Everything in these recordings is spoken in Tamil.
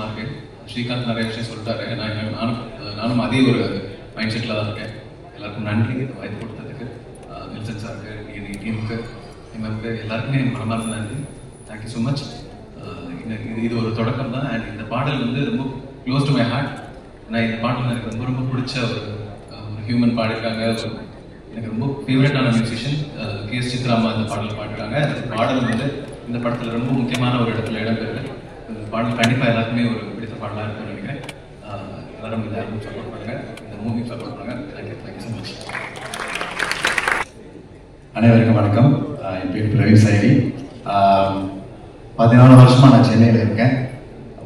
சந்தோஷமாக இருக்குது. ஸ்ரீகாந்த் நிறைய விஷயம் சொல்லிட்டாரு. நானும் அதே ஒரு மைண்ட் செட்டில் தான் இருக்கேன். எல்லாருக்கும் நன்றி இந்த வாய்ப்பு கொடுத்ததுக்கு. நெல்சன் சாருக்கு, டீமுக்கு, எங்களுக்கு எல்லாருக்குமே மனமார்ந்த நன்றி. Thank you so much. இது ஒரு தொடக்கம் தான். அண்ட் இந்த பாடல் வந்து ரொம்ப க்ளோஸ் டு மை ஹார்ட். நான் இந்த பாடல் எனக்கு ரொம்ப ரொம்ப பிடிச்ச ஒரு ஹியூமன் பாடிருக்காங்க. எனக்கு ரொம்ப ஃபேவரட்டான மியூசிஷியன் கே.எஸ். சித்ராமா இந்த பாடல் பாடிருக்காங்க. அந்த பாடல் வந்து இந்த படத்தில் ரொம்ப முக்கியமான ஒரு இடத்துல இடம்பெறுது. இந்த பாடல் கண்டிப்பாக எல்லாருக்குமே ஒரு பிடித்த பாடலாக இருக்கும்னு நினைக்கிறேன். எல்லாரும் இந்த ஆல்பம் சப்போர்ட் பண்ணுங்கள், இந்த மூவி சப்போர்ட் பண்ணுங்கள். Thank you so much. அனைவருக்கும் வணக்கம். என் பேர் பிரவீன் சைவி. 14 வருஷமாக நான் சென்னையில் இருக்கேன்.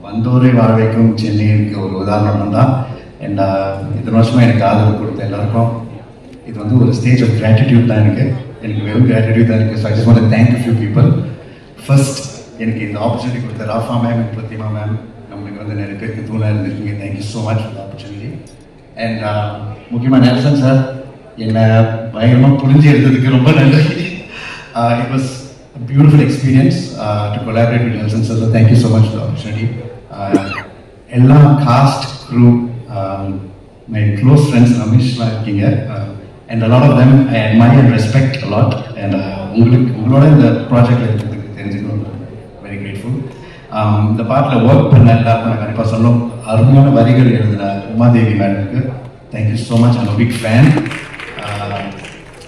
வந்தோரை வாழ வைக்கும் சென்னைக்கு ஒரு உதாரணம் தான். அண்ட் இத்தனை வருஷமாக எனக்கு ஆதரவு கொடுத்த எல்லாருக்கும் இது வந்து ஒரு ஸ்டேஜ் ஆஃப் கிராட்டிடியூட் தான். எனக்கு வெறும் கிராட்டிடியூட் தான் இருக்குது. So I just want to thank you few people. First எனக்கு இந்த ஆப்பர்ச்சுனிட்டி கொடுத்த ராஃபா மேம், பிரதிமா மேம், நம்மளுக்கு வந்து நிறைய பேருக்கு தூணாக இருந்திருக்கீங்க. Thank you so much for the opportunity. And முக்கியமாக நெல்சன் சார் என்னை பயங்கரமாக புரிஞ்சு எடுத்ததுக்கு ரொம்ப நன்றி. It was a beautiful experience to collaborate with Nelson sir. So thank you so much for the opportunity. Ella cast, crew, my close friends Ramesh Kinga, and a lot of them I admire and respect a lot. And ungaloda the project la therinjukku very grateful. The part la work panna ellarkum na kandipa sollum arumana varigal eludana Umadevi madam ku thank you so much. I'm a big fan.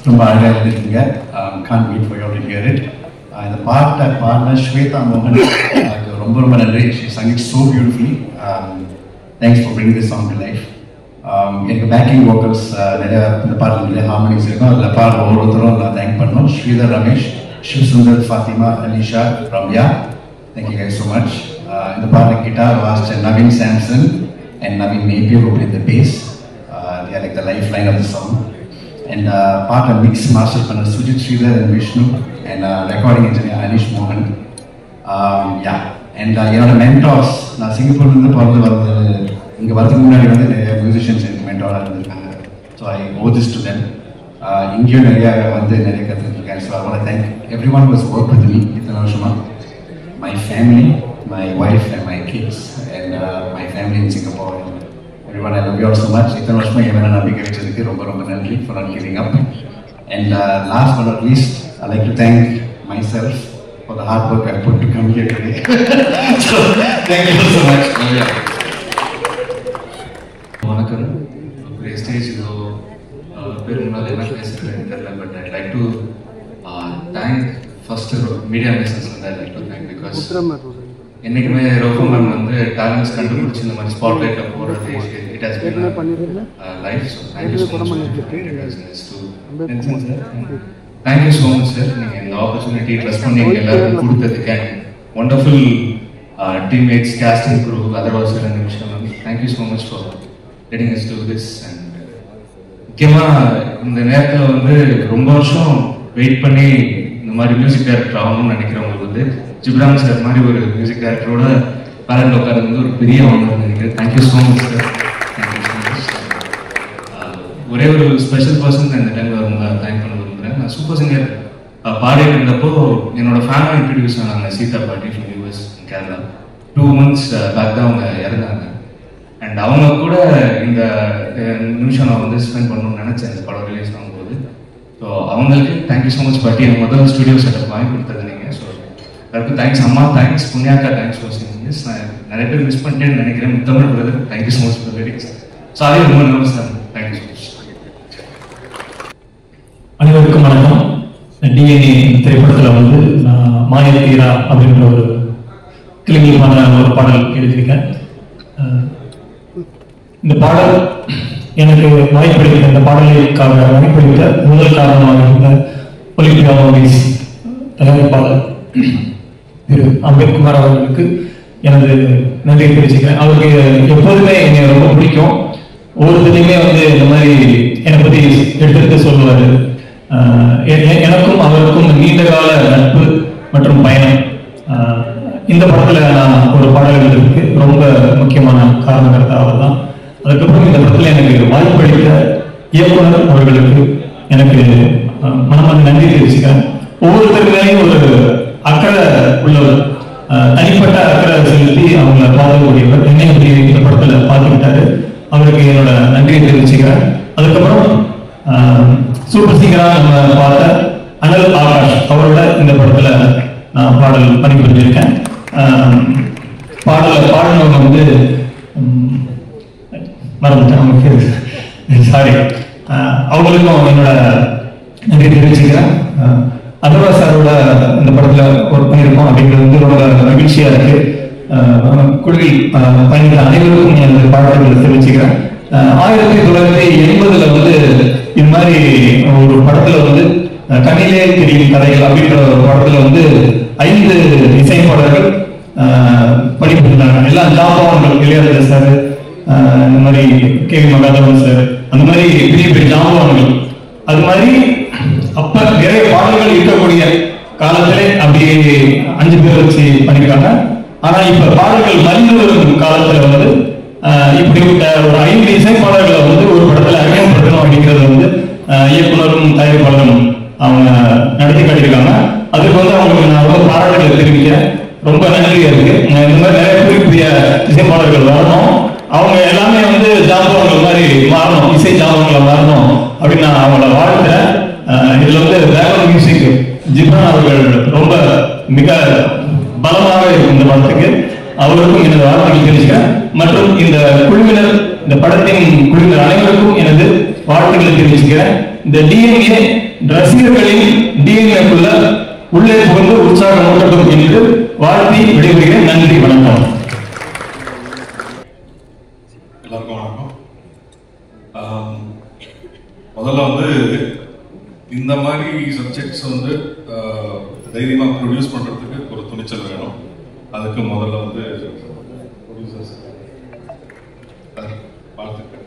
ரொம்ப அழகாக எழுதிருக்கீங்க. Can't wait for you all to hear it. இந்த பாட்டை பாடின ஸ்வேதா மோகன் ரொம்ப ரொம்ப நன்றி. She sang it so beautifully. Thanks for bringing this song to life. எனக்கு பேக்கிங் வோக்கல்ஸ் நிறைய இந்த பாட்டில் நிறைய ஹார்மோனிஸ் இருக்கும். அதில் பாடுற ஒவ்வொருத்தரும் நான் தேங்க் பண்ணணும். Sridhar Ramesh, Sivasundar, Fatima, Alisha, Ramya, thank you guys so much. இந்த பாட்டில் கிட்டார் வாசிச்ச Naveen Samson and Naveen Napier who played the bass. They are like the lifeline of the song. And பாட்டை மிக்ஸ் மாஸ்டர் பண்ண Sujith Sridhar and Vishnu and recording engineer Anish Mohan. And என்னோட மென்டார்ஸ், நான் சிங்கப்பூர்லேருந்து பிறந்து வர்றது இங்கே வரதுக்கு முன்னாடி வந்து நிறைய மியூசிஷியன்ஸ் எனக்கு மென்டாராக இருந்திருக்காங்க. So I owe this to them. இங்கேயும் நிறைய கற்றுருக்கேன். So I want to thank every one was work with me இத்தனை வருஷமாக. My family, my wife and my kids and my family in Singapore. Everyone, I love you all so much. இத்தனை வருஷமாக என் மேலே நம்பிக்கை வச்சதுக்கு ரொம்ப ரொம்ப நன்றி for not giving up. And last but not least, I'd like to thank myself for the hard work I put to come here today. So, thank you so much. வணக்கம். ஒரு ஸ்டேஜ் இதோ பேர் முன்னால் என்ன பேசுகிறேன்னு தெரியல. But I like to thank first media missions வந்து I like to thank because என்றைக்குமே ரோஃபோ மேம் வந்து டேலண்ட்ஸ் கண்டுபிடிச்சி இந்த மாதிரி ஸ்பாட் லைட்டில் போடுறது it has been life. So thank you so much. Thank you so much sir. நீங்கள் இந்த ஆப்பர்ச்சுனிட்டி ட்ரெஸ் பண்ணி எங்கள் எல்லாருக்கும் கொடுத்ததுக்கு and wonderful teammates, casting crew, அதர்வாஸ் ரெண்டு நிமிஷம் ma'am. Thank you so much for letting us do this. And முக்கியமாக இந்த நேரத்தில் வந்து ரொம்ப வருஷம் வெயிட் பண்ணி இந்த மாதிரி மியூசிக் டைரக்டர் ஆகணும்னு நினைக்கிறவங்களுக்கு வந்து ஜிப்ரான் சார் மாதிரி ஒரு மியூசிக் டைரக்டரோட பேரண்ட் உட்கார்றது வந்து ஒரு பெரிய ஆனர்னு நினைக்கிறேன். Thank you so much sir. Thank you so much. ஒரே ஒரு ஸ்பெஷல் பர்சன் இந்த டைமில் ரொம்ப தேங்க் பண்ண விரும்புகிறேன். நான் சூப்பர் சிங்கர் பாடிட்டு இருந்தப்போ என்னோட ஃபேமிலி இன்ட்ரடியூஸ் ஆனாங்க சீதா பாட்டி from US Kerala. 2 months back தான் அவங்க இறந்தாங்க. அண்ட் அவங்க கூட இந்த நிமிஷம் நான் வந்து ஸ்பெண்ட் பண்ணணும்னு நினச்சேன் இந்த படம் ரிலீஸ் ஆகும்போது. ஸோ அவங்களுக்கு தேங்க்யூ ஸோ மச் பாட்டி. எனக்கு முதல் ஸ்டுடியோ செட்டப் வாங்கி கொடுத்தது நீங்கள். ஸோ எல்லாருக்கும் தேங்க்ஸ். அம்மா தேங்க்ஸ், புண்ணியாக்கா தேங்க்ஸ் ஃபார் சிங்கிங் திஸ். நான் நிறைய பேர் மிஸ் பண்ணிட்டேன்னு நினைக்கிறேன். Muthamizh brother thank you so much for lyrics. So அதே ரொம்ப நர்வஸ் தான். Thank you so much. அனைவருக்கும் வணக்கம். டிஎன்ஏ திரைப்படத்தில் வந்து நான் மாயத்தீரா அப்படின்ற ஒரு கிளிங்கிப்பான ஒரு பாடல் எழுதியிருக்கேன். இந்த பாடல் எனக்கு வாய்ப்பளித்த, இந்த பாடலுக்காக வாய்ப்பளித்த முதல் காரணமாக இருந்த ஒலிம்பியா மூவிஸ் தயாரிப்பாளர் திரு அம்பேத்குமார் அவர்களுக்கு எனது நன்றியை தெரிவிச்சுக்கிறேன். அவருக்கு எப்போதுமே என்னை ரொம்ப பிடிக்கும். ஒவ்வொருத்தையுமே வந்து இந்த மாதிரி என்னை பற்றி எடுத்துட்டு சொல்லுவார். எனக்கும் அவருக்கும் நீண்ட கால நட்பு மற்றும் பயணம் இந்த படத்தில் நான் ஒரு பாடல் எழுதுறதுக்கு ரொம்ப முக்கியமான காரணகர்த்தா அவர் தான். அதுக்கப்புறம் இந்த படத்தில் எனக்கு வாய்ப்பளித்த இயக்குனர் அவர்களுக்கு எனக்கு மனமார்ந்த நன்றி தெரிவிச்சுக்கிறேன். ஒவ்வொருத்தருக்கையும் ஒரு அக்கறை உள்ளவர். தனிப்பட்ட அக்கறை செலுத்தி அவங்கள பார்க்கக்கூடியவர். என்னை இந்த படத்தில் பார்த்துக்கிட்டாரு. அவருக்கு என்னோட நன்றியை தெரிவிச்சுக்கிறேன். அதுக்கப்புறம் சூப்பர் சிங்கராக நம்ம பார்த்த அனல் ஆகாஷ் அவரோட இந்த படத்தில் நான் பாடல் பணிபுரிஞ்சிருக்கேன். பாடினவங்க வந்து மறந்துட்டேன், அவங்க பேர் சாரி. அவங்களுக்கும் என்னோட நன்றி தெரிவிச்சுக்கிறேன். அதர்வா சாரோட இந்த படத்துல ஒர்க் பண்ணியிருக்கோம் அப்படிங்கிறது வந்து ரொம்ப மகிழ்ச்சியா இருக்கு. குழுவில் பயணித்த அனைவருக்கும் எனது பாராட்டுகளை தெரிவிச்சுக்கிறேன். 1980 வந்து இது மாதிரி ஒரு படத்துல வந்து கண்ணிலே தெரியும் கதைகள் அப்படின்ற ஒரு படத்துல வந்து 5 இசைப்பாளர்கள் படிப்புறாங்க. எல்லாம் ஜாம்பவான்கள், இளையராஜா சார், இந்த மாதிரி கே.வி. மகாதேவன் சார், அந்த மாதிரி பெரிய பெரிய ஜாம்பவான்கள். அது மாதிரி அப்ப நிறைய பாடல்கள் இருக்கக்கூடிய காலத்திலே அப்படியே 5 பேர் வச்சு பண்ணிருக்காங்க. ஆனா இப்ப பாடல்கள் மலிந்து வரும் காலத்துல வந்து இப்படிப்பட்ட ஒரு 5 இசைப்பாளர்களை வந்து ஒரு படத்துல அறிமுகப்படுத்தணும் அப்படிங்கிறது வந்து இயக்குனரும் தயாரிப்பாளரும் அவங்க நடத்தி காட்டியிருக்காங்க. அதுக்கு வந்து அவங்களுக்கு நான் ரொம்ப பாராட்டுகளை தெரிவிக்கிறேன். ரொம்ப நன்றியா இருக்கு. இந்த மாதிரி நிறைய பெரிய இசைப்பாளர்கள் வரணும், அவங்க எல்லாமே வந்து ஜாம்பவான்கள் மாதிரி மாறணும், இசை ஜாம்பவான்களை மாறணும் அப்படின்னு நான் அவங்கள வாழ்த்துறேன். இதுல வந்து பேக்ரவுண்ட் மியூசிக் ஜிப்ரான் அவர்கள் ரொம்ப மிக பலமாக இருக்கும் இந்த படத்துக்கு. அவருக்கும் எனது வாழ்த்துக்களை தெரிவிக்கிறேன். மற்றும் இந்த குழுவினர், இந்த படத்தின் குழுவினர் அனைவருக்கும் எனது வாழ்த்துக்களை தெரிவிச்சுக்கிறேன். இந்த டிஎன்ஏ ரசிகர்களின் டிஎன்ஏக்குள்ள உள்ளே புகுந்து உற்சாகம் ஊட்டட்டும் என்று வாழ்த்தி விடைபெறுகிறேன். நன்றி, வணக்கம். எல்லாருக்கும் வணக்கம். முதல்ல வந்து இந்த மாதிரி சப்ஜெக்ட்ஸ் வந்து தைரியமாக ப்ரொடியூஸ் பண்ணுறதுக்கு ஒரு துணிச்சல் வேணும். அதுக்கு முதல்ல வந்து ப்ரொடியூசர்ஸ் பார்த்துக்கேன்.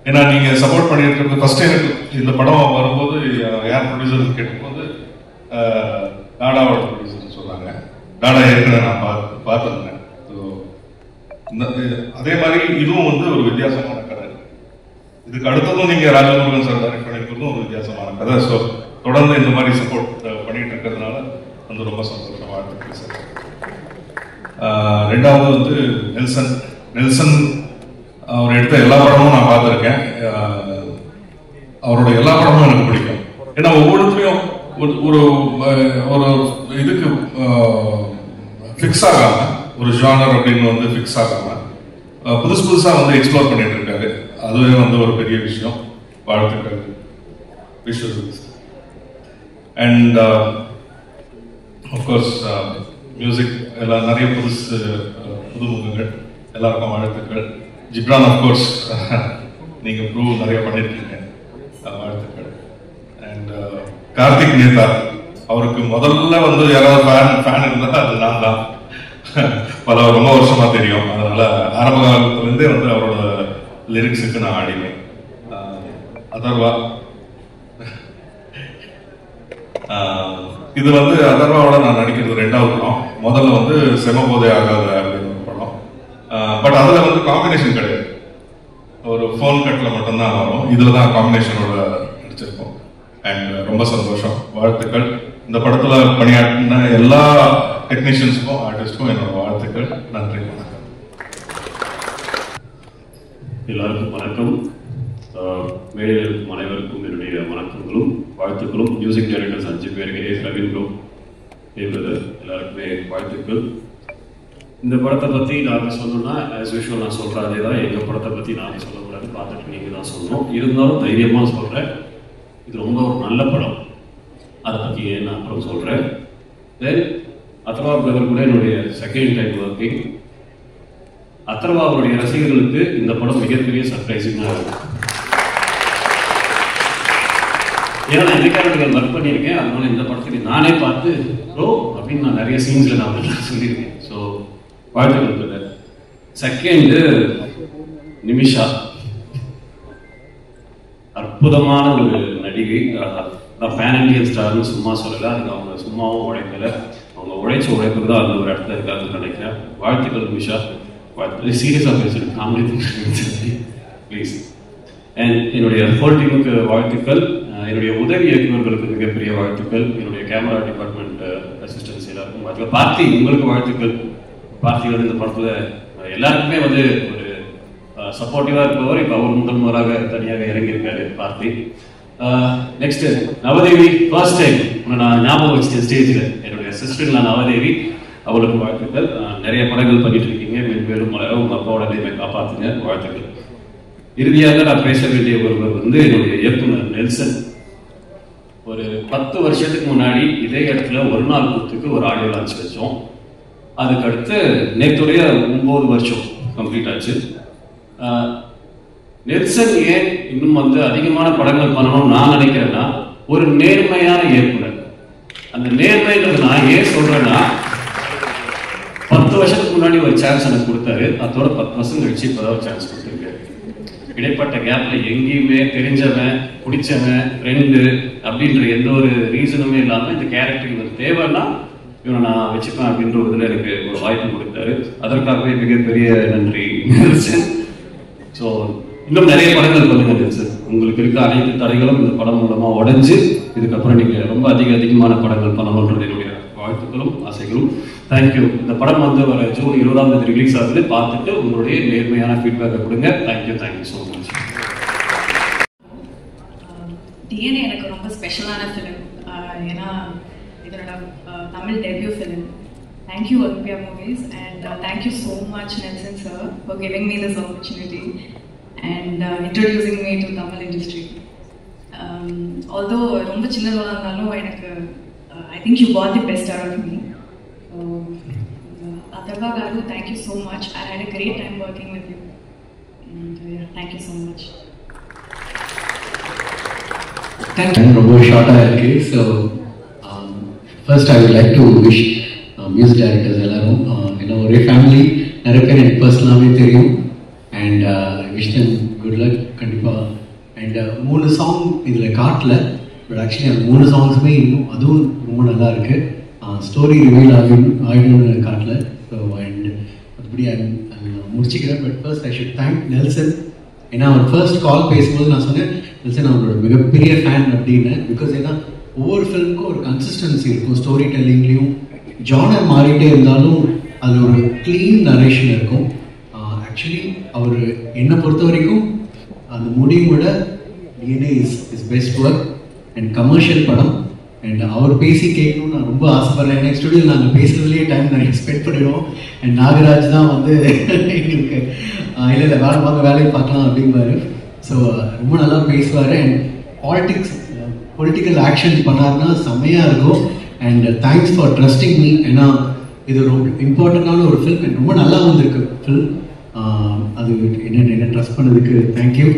ஏன்னா நீங்கள் சப்போர்ட் பண்ணிட்டு இருக்கு. ஃபர்ஸ்ட் எனக்கு இந்த படம் வரும்போது யார் ப்ரொடியூசர் கேட்டும்போது டாடாவோட ப்ரொடியூசர்னு சொன்னாங்க. டாடா ஏற்கனவே நான் பார்த்துருந்தேன். ஸோ அதே மாதிரி இதுவும் வந்து ஒரு வித்தியாசமான கதை. இதுக்கு அடுத்ததும் நீங்கள் ராஜமுருகன் சார் டைரக்ட் பண்ணிக்கிறதும் ஒரு வித்தியாசமான கதை. ஸோ தொடர்ந்து இந்த மாதிரி சப்போர்ட் பண்ணிட்டு இருக்கிறதுனால வந்து ரொம்ப சந்தோஷம். வாழ்த்துக்கள் சார். ரெண்டாவது வந்து நெல்சன் அவர் எடுத்த எல்லா படமும் நான் பார்த்துருக்கேன். அவரோட எல்லா படமும் எனக்கு பிடிக்கும். ஏன்னா ஒவ்வொருத்தையும் ஒரு ஒரு இதுக்கு ஃபிக்ஸ் ஆகாம, ஒரு ஜானர் அப்படின்னு வந்து ஃபிக்ஸ் ஆகாம புதுசு புதுசாக வந்து எக்ஸ்ப்ளோர் பண்ணிட்டு இருக்காரு. அதுவே வந்து ஒரு பெரிய விஷயம். வாழ்த்துக்கள். விஷுவல்ஸ் அண்ட் ஆஃப்கோர்ஸ் மியூசிக் எல்லாம் நிறைய புதுமுகங்கள் எல்லாருக்கும் வாழ்த்துக்கள். ஜிப்ரான் ஆஃப்கோர்ஸ் நீங்கள் ப்ரூவ் நிறைய பண்ணியிருக்கீங்க, வாழ்த்துக்கள். அண்ட் கார்த்திக் நேதா, அவருக்கு முதல்ல வந்து யாராவது ஃபேன் இருந்தால் அது நான் தான். ரொம்ப வருஷமா தெரியும். அதனால ஆரம்ப காலத்துலேருந்தே வந்து அவரோட லிரிக்ஸுக்கு நான் ஆடினேன். அதர்வா, இது வந்து அதர்வாவோட நான் நடிக்கிறது 2வது படம். முதல்ல வந்து செமபோதை ஆகாத அப்படின்னு ஒரு படம். பட் அதில் வந்து காம்பினேஷன் கிடையாது, ஒரு ஃபோன் கட்டில் மட்டும்தான் வரும். இதில் தான் காம்பினேஷனோட நடிச்சிருக்கோம். அண்ட் ரொம்ப சந்தோஷம், வாழ்த்துக்கள். இந்த படத்தில் பணியாற்றின எல்லா டெக்னீஷியன்ஸுக்கும் ஆர்டிஸ்டுக்கும் என்னோட வாழ்த்துக்கள். நன்றி, வணக்கம். எல்லாருக்கும் வணக்கம். மேடையில் இருக்கும் அனைவருக்கும் என்னுடைய வணக்கங்களும் வாழ்த்துக்களும். மியூசிக் டைரக்டர்ஸ் 5 பேருக்கு ரவீன் ப்ரோ, எல்லாருக்குமே வாழ்த்துக்கள். இந்த படத்தை பற்றி நாங்கள் சொல்லணும்னா ஆஸ் யூஷுவல் நான் சொல்கிறேன் அதே தான். எங்கள் படத்தை பற்றி நாங்கள் சொல்லக்கூடாது, பார்த்துட்டு நீங்கள் தான் சொல்லணும். இருந்தாலும் தைரியமாக சொல்கிறேன், இது ரொம்ப ஒரு நல்ல படம். அதை பற்றி நான் அப்புறம் சொல்கிறேன். தென் அத்ரவா பிரதர் கூட என்னுடைய செகண்ட் டைம் ஒர்க்கிங். அத்ரவாவுடைய ரசிகர்களுக்கு இந்த படம் மிகப்பெரிய சர்ப்ரைசிங்காக இருக்கும். ஏன்னா நான் இதுக்காக ஒர்க் பண்ணியிருக்கேன். அதனால இந்த படத்துக்கு நானே பார்த்து ப்ரோ அப்படின்னு நான் நிறைய சீன்ஸில் நான் சொல்லியிருக்கேன். ஸோ வாழ்த்துக்கள். செகண்டு நிமிஷா, அற்புதமான ஒரு நடிகை. நான் பேன் இண்டியன் ஸ்டார்னு சும்மா சொல்லலை, அதுக்கு அவங்க சும்மாவும் உழைக்கலை, அவங்க உழைச்ச உழைப்புக்கு தான் அந்த ஒரு இடத்துல இருக்காதுன்னு நினைக்கிறேன். வாழ்த்துக்கள் நிமிஷா. சீரியஸாக பேசுகிறேன், காமெடி ப்ளீஸ். அண்ட் என்னுடைய ஹோல் டீமுக்கு வாழ்த்துக்கள். என்னுடைய உதவி இயக்குநர்களுக்கு மிகப்பெரிய வாழ்த்துக்கள். என்னுடைய கேமரா டிபார்ட்மெண்ட் அசிஸ்டன்ஸ் எல்லாருக்கும் வாழ்த்துக்கள். பார்த்தி உங்களுக்கு வாழ்த்துக்கள். பார்த்தி வந்து இந்த படத்துல எல்லாருக்குமே வந்து ஒரு சப்போர்ட்டிவா இருப்பவர். இப்போ அவர் முதல்வராக தனியாக இறங்கியிருக்காரு பார்த்தி. நெக்ஸ்ட் நவதேவி, ஃபர்ஸ்ட் டைம் நான் ஞாபகம் வச்சுட்டேன் ஸ்டேஜில். என்னுடைய சிஸ்டர் நவதேவி, அவளுக்கு வாழ்த்துக்கள். நிறைய படங்கள் பண்ணிட்டு இருக்கீங்க, மென்மேலும் மலர உங்க அப்பாவோட நேமை காப்பாத்துங்க, வாழ்த்துக்கள். இறுதியாக நான் பேச வேண்டிய ஒருவர் வந்து என்னுடைய இயக்குனர் நெல்சன். ஒரு 10 வருஷத்துக்கு முன்னாடி இதே இடத்துல ஒரு நாள் கூத்துக்கு ஒரு ஆடியோ லான்ச் வச்சோம். அதுக்கடுத்து நேற்றுடைய 9 வருஷம் கம்ப்ளீட் ஆச்சு. நெல்சன் ஏன் இன்னும் வந்து அதிகமான படங்கள் பண்ணணும்னு நான் நினைக்கிறேன்னா, ஒரு நேர்மையான இயக்குனர். அந்த நேர்மைன்றது நான் ஏன் சொல்றேன்னா, 10 வருஷத்துக்கு முன்னாடி ஒரு சான்ஸ் எனக்கு கொடுத்தாரு. அதோட 10 வருஷம் கழிச்சு இப்போதான் ஒரு சான்ஸ் கொடுத்துருக்காரு. இடைப்பட்ட கேப்ல எங்கேயுமே தெரிஞ்சவன், பிடிச்சவன், ஃப்ரெண்டு அப்படின்ற எந்த ஒரு ரீசனுமே இல்லாம இந்த கேரக்டர் இவர் தேவைன்னா இவனை நான் வச்சுப்பேன் அப்படின்ற ஒரு இதில் எனக்கு ஒரு வாய்ப்பு கொடுத்தாரு. அதற்காகவே மிகப்பெரிய நன்றி நெல்சன். ஸோ இன்னும் நிறைய படங்கள் பண்ணுங்க நெல்சன். உங்களுக்கு இருக்க அனைத்து தடைகளும் இந்த படம் மூலமா உடைஞ்சு இதுக்கப்புறம் நீங்க ரொம்ப அதிகமான படங்கள் பண்ணணுன்றது என்னுடைய வாழ்த்துக்களும் ஆசைகளும். தேங்க்யூ. இந்த படம் வந்து வர ஜூன் 20ஆம் தேதி ரிலீஸ் ஆகுது. பார்த்துட்டு உங்களுடைய நேர்மையான ஃபீட்பேக்கை கொடுங்க. Thank you so much. டிஎன்ஏ எனக்கு ரொம்ப ஸ்பெஷலான ஃபிலிம். ஏன்னா இதனோட Tamil debut film. Thank you Olympia movies and thank you so much Nelson sir for giving me this opportunity and introducing me to Tamil industry. Although ரொம்ப சின்னதாக இருந்தாலும் எனக்கு I think you got the best out of me. Atharva Garu, thank you so much. I had a great time working with you. And thank you so much. Thank you. ரொம்ப ஷார்ட்டாக இருக்கு. So first I would like to wish music directors எல்லாரும், ஏன்னா ஒரே ஃபேமிலி, நிறைய பேர் எனக்கு பர்சனலாகவே தெரியும். And wish them good luck கண்டிப்பாக. அண்ட் 3 சாங் இதில் காட்டல, பட் ஆக்சுவலி அந்த 3 சாங்ஸுமே இன்னும் அதுவும் ரொம்ப நல்லா இருக்கு. ஸ்டோரி ரிவீல் ஆகிடும்னு காட்டல. ஸோ அண்ட் அதுபடி முடிச்சுக்கிறேன். But first I should thank Nelson. ஏன்னா அவர் ஃபர்ஸ்ட் கால் பேசும்போது நான் சொன்னேன் நெல்சன் அவரோட மிகப்பெரிய ஃபேன் அப்படின்னு. பிகாஸ் ஏன்னா ஒவ்வொரு ஃபிலிமுக்கும் ஒரு கன்சிஸ்டன்சி இருக்கும். ஸ்டோரி டெல்லிங்லேயும் ஜானர் மாறிட்டே இருந்தாலும் அது ஒரு க்ளீன் நரேஷன் இருக்கும். ஆக்சுவலி அவர் என்னை பொறுத்த வரைக்கும் அந்த முடிவோட DNA is best work and commercial படம். அண்ட் அவர் பேசி கேட்கணும்னு நான் ரொம்ப ஆசைப்படுறேன். நெக்ஸ்ட் ஸ்டுடியோவில் நாங்கள் பேசுகிறதுலேயே டைம் நாங்கள் ஸ்பெண்ட் பண்ணிடுவோம். அண்ட் நாகராஜ் தான் வந்து எங்களுக்கு இல்லை வாங்க வேலையை பார்க்கலாம் அப்படிம்பாரு. ஸோ ரொம்ப நல்லா பேசுவார். அண்ட் பொலிட்டிக்கல் ஆக்ஷன் பண்ணாருன்னா செம்மையாக இருக்கும். And thanks for trusting me. ஏன்னா இது ரொம்ப இம்பார்ட்டண்டான ஒரு ஃபில்ம், ரொம்ப நல்லா வந்திருக்கு ஃபில்ம். அது என்ன ட்ரஸ்ட் பண்ணதுக்கு தேங்க்யூ.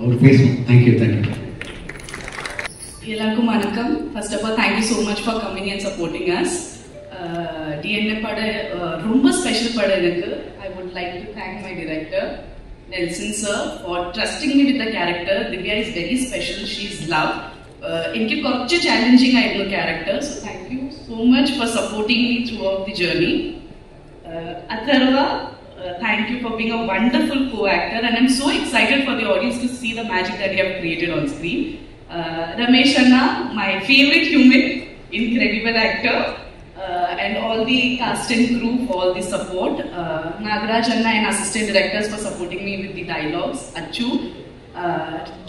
அவர் பேசணும். தேங்க்யூ. எல்லாருக்கும் வணக்கம். First of all thank you so much for coming and supporting us. DNA படம் ரொம்ப ஸ்பெஷல் படம் எனக்கு. I would like to thank my director Nelson sir for trusting me with the character. Divya is very special. She is love. എനിക്ക് കുറച്ച് ചാലഞ്ചിങ് ആയിരുന്നു character. So thank you so much for supporting me throughout the journey. Atharva, thank you for being a wonderful co-actor and I'm so excited for the audience to see the magic that you have created on screen. Ramesh Anna, my favorite human, incredible actor. And all the cast and crew for all the support. Nagaraj Anna and assistant directors for supporting me with the dialogues. Achu.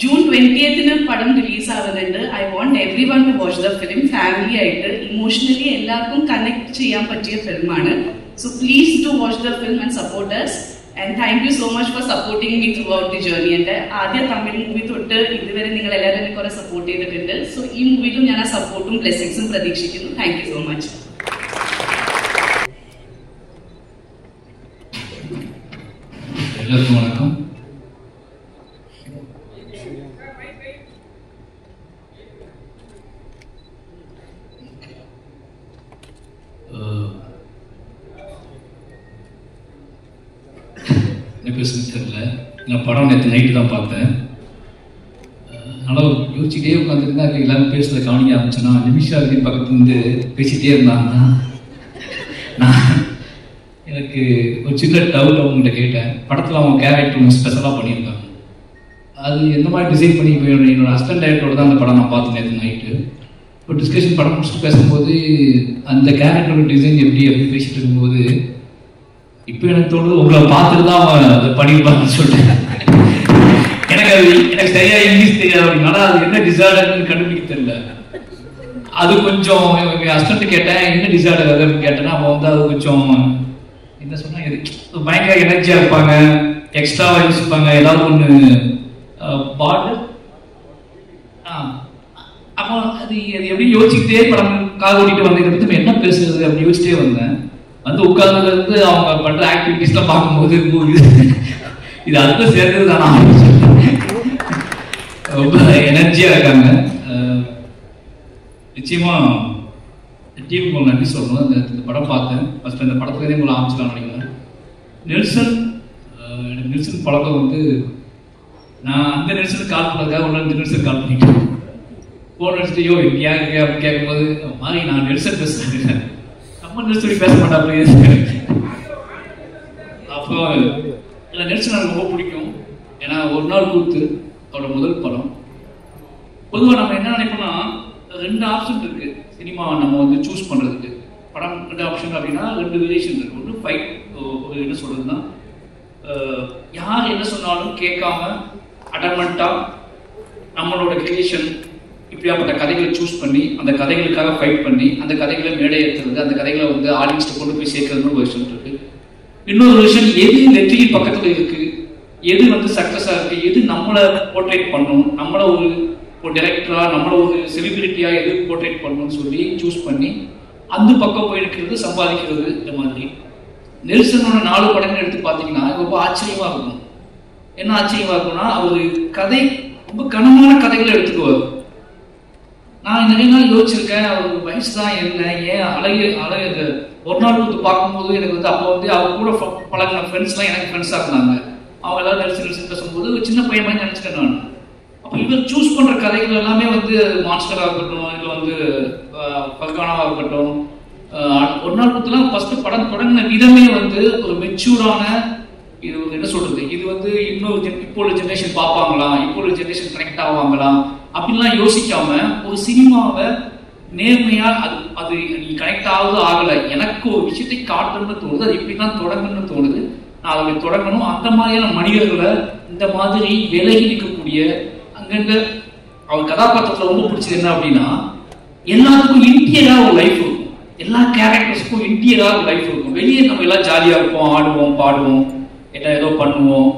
June 20th in a padam release avanundu. I want everyone to watch the film. Family aayittu emotionally ellarkum connect cheyan pattiya film aanu. So please do watch the film and support us. And thank you so much for supporting me throughout the journey. And ആദ്യ തമിഴ് മൂവി തൊട്ട് ഇതുവരെ നിങ്ങൾ എല്ലാവരും എന്നെ കുറെ സപ്പോർട്ട് ചെയ്തിട്ടുണ്ട്. സോ ഈ മൂവിയിലും ഞാൻ ആ സപ്പോർട്ടും ബ്ലെസ്സിങ്സും പ്രതീക്ഷിക്കുന്നു. Thank you so much. எல்லாருக்கும் வணக்கம். என்ன பேசுன்னு தெரியல. நான் படம் நேற்று நைட்டு தான் பார்த்தேன். அதனால் யோசிச்சுட்டே உட்காந்துருந்தா எல்லாரும் பேசுறதை கவனிக்க ஆரம்பிச்சேன்னா நிமிஷா விஜய் பக்கத்துலேருந்து பேசிகிட்டே இருந்தாங்கன்னா நான் எனக்கு ஒரு சின்ன டவுட் அவங்கள்ட்ட கேட்டேன். படத்தில் அவங்க கேரக்டர் ஒன்று ஸ்பெஷலாக பண்ணியிருக்காங்க. அது எந்த மாதிரி டிசைன் பண்ணி போய் என்னோட அசிஸ்டன்ட் டைரக்டரோட தான் அந்த படம் நான் பார்த்தேன் நேற்று நைட்டு. இப்போ டிஸ்கஷன் படம் முடிச்சுட்டு பேசும்போது அந்த கேரக்டரோட டிசைன் எப்படி அப்படின்னு பேசிட்டு இருக்கும்போது இப்போ எனக்கு தோணுது உங்களை பார்த்துட்டு தான் அவன் அதை பண்ணியிருப்பான்னு சொல்லிட்டு எனக்கு சரியா இங்கிலீஷ் தெரியாது அப்படின்னா அது என்ன டிசார்டர்னு கண்டுபிடிக்க தெரியல. அது கொஞ்சம் அசிஸ்டன்ட் கேட்டேன் என்ன டிசார்டர் அது அப்படின்னு கேட்டேன்னா அவன் வந்து அது கொஞ்சம் என்ன சொன்னா பயங்கர எனர்ஜியா இருப்பாங்க, எக்ஸ்ட்ராவா யோசிப்பாங்க, ஏதாவது ஒன்று பாட்டு அப்போ அது எப்படி யோசிச்சுக்கிட்டே படம் காது ஓட்டிட்டு வந்ததை பற்றி என்ன பேசுறது அப்படின்னு யோசிச்சிட்டே வந்தேன். வந்து உட்கார்ந்ததுல இருந்து அவங்க பண்ற ஆக்டிவிட்டிஸ்லாம் பார்க்கும்போது இது அதுக்கு சேர்ந்தது தானா ரொம்ப எனர்ஜியா இருக்காங்க. நிச்சயமா டீமுக்கு உங்களுக்கு நன்றி சொல்லணும். இந்த படம் பார்த்தேன் ஃபர்ஸ்ட் அந்த படத்துலேயே உங்களை ஆரம்பிச்சலாம்னு நினைக்கிறேன். நெல்சன் எனக்கு நெல்சன் பழக்கம் வந்து நான் அந்த நெல்சனுக்கு கால் பண்ணதுக்காக ஒன்று இந்த நெல்சன் கால் பண்ணிட்டேன். ஃபோன் அடிச்சுட்டு யோ இங்கேயா இருக்கே அப்படின்னு கேட்கும்போது மாதிரி நான் நெல்சன் பேசுகிறேன் நம்ம நெல்சன் பேச மாட்டேன் அப்படின்னு. அப்போ இல்லை நெல்சன் எனக்கு ரொம்ப பிடிக்கும். ஏன்னா ஒரு நாள் கூத்து அவரோட முதல் படம். பொதுவாக நம்ம என்ன நினைப்போம்னா 2 ஆப்ஷன் இருக்கு சினிமா நம்ம வந்து சூஸ் பண்ணுறதுக்கு. படம் 2 ஆப்ஷன் அப்படின்னா 2 வேரியேஷன் இருக்கு. ஒன்று ஃபைட், ஒரு என்ன சொல்றதுன்னா யார் என்ன சொன்னாலும் கேட்காம அடர்மெண்ட்டாக நம்மளோட கிரியேஷன் இப்படியாப்பட்ட கதைகளை சூஸ் பண்ணி அந்த கதைகளுக்காக ஃபைட் பண்ணி அந்த கதைகளை மேடை ஏற்றுறது, அந்த கதைகளை வந்து ஆடியன்ஸ்ட்டு கொண்டு போய் சேர்க்கறதுன்னு ஒரு விஷயம் இருக்கு. இன்னொரு விஷயம் எது வெற்றியின் பக்கத்தில் இருக்கு, எது வந்து சக்ஸஸாக இருக்கு, எது நம்மளை போர்ட்ரேட் பண்ணணும், நம்மளை ஒரு டைரக்டரா நம்மள ஒரு செலிபிரிட்டியா எது போர்ட்ரேட் பண்ணணும்னு சொல்லி சூஸ் பண்ணி அந்த பக்கம் போயிருக்கிறது சம்பாதிக்கிறது. இந்த மாதிரி நெல்சனோட 4 படங்கள் எடுத்து பார்த்தீங்கன்னா ரொம்ப ஆச்சரியமா இருக்கும். என்ன ஆச்சரியமா இருக்கும்னா அவரு கதை ரொம்ப கனமான கதைகளை எடுத்துக்குவார். நான் நிறைய நாள் யோசிச்சிருக்கேன் அவருக்கு வயசு தான் இல்லை ஏன் அழகு ஒரு நாள் வந்து பார்க்கும்போது எனக்கு வந்து அப்போ வந்து அவர் கூட பழகின ஃப்ரெண்ட்ஸ்லாம் எனக்கு ஃப்ரெண்ட்ஸாக இருந்தாங்க. அவங்க எல்லாரும் நெல்சன் பேசும்போது சின்ன பையன் மாதிரி நினச்சிட்டேன் நான். அப்போ இவர் சூஸ் பண்ணுற கதைகள் எல்லாமே வந்து மான்ஸ்டராக இருக்கட்டும், இல்லை வந்து பர்கானாவாக இருக்கட்டும், ஒரு நாள் பத்திலாம் ஃபர்ஸ்ட் படம் தொடங்கின விதமே வந்து ஒரு மெச்சூர்டான இது என்ன சொல்றது, இது வந்து இன்னொரு இப்போ உள்ள ஜென்ரேஷன் பார்ப்பாங்களா, இப்போ உள்ள ஜென்ரேஷன் கனெக்ட் ஆவாங்களா அப்படின்லாம் யோசிக்காம ஒரு சினிமாவை நேர்மையா அது நீ கனெக்ட் ஆகுது ஆகலை, எனக்கு ஒரு விஷயத்தை காட்டணும்னு தோணுது, அது இப்படிதான் தொடங்கணும்னு தோணுது, நான் அதை தொடங்கணும். அந்த மாதிரியான மனிதர்களை இந்த மாதிரி விலகி நிற்கக்கூடிய அங்கங்க அவர் கதாபாத்திரத்துல ரொம்ப பிடிச்சது என்ன அப்படின்னா எல்லாத்துக்கும் இன்டியரா ஒரு லைஃப் இருக்கும். எல்லா கேரக்டர்ஸுக்கும் இன்டியரா ஒரு லைஃப் இருக்கும். வெளியே நம்ம எல்லாம் ஜாலியா இருப்போம், ஆடுவோம், பாடுவோம், என்ன ஏதோ பண்ணுவோம்.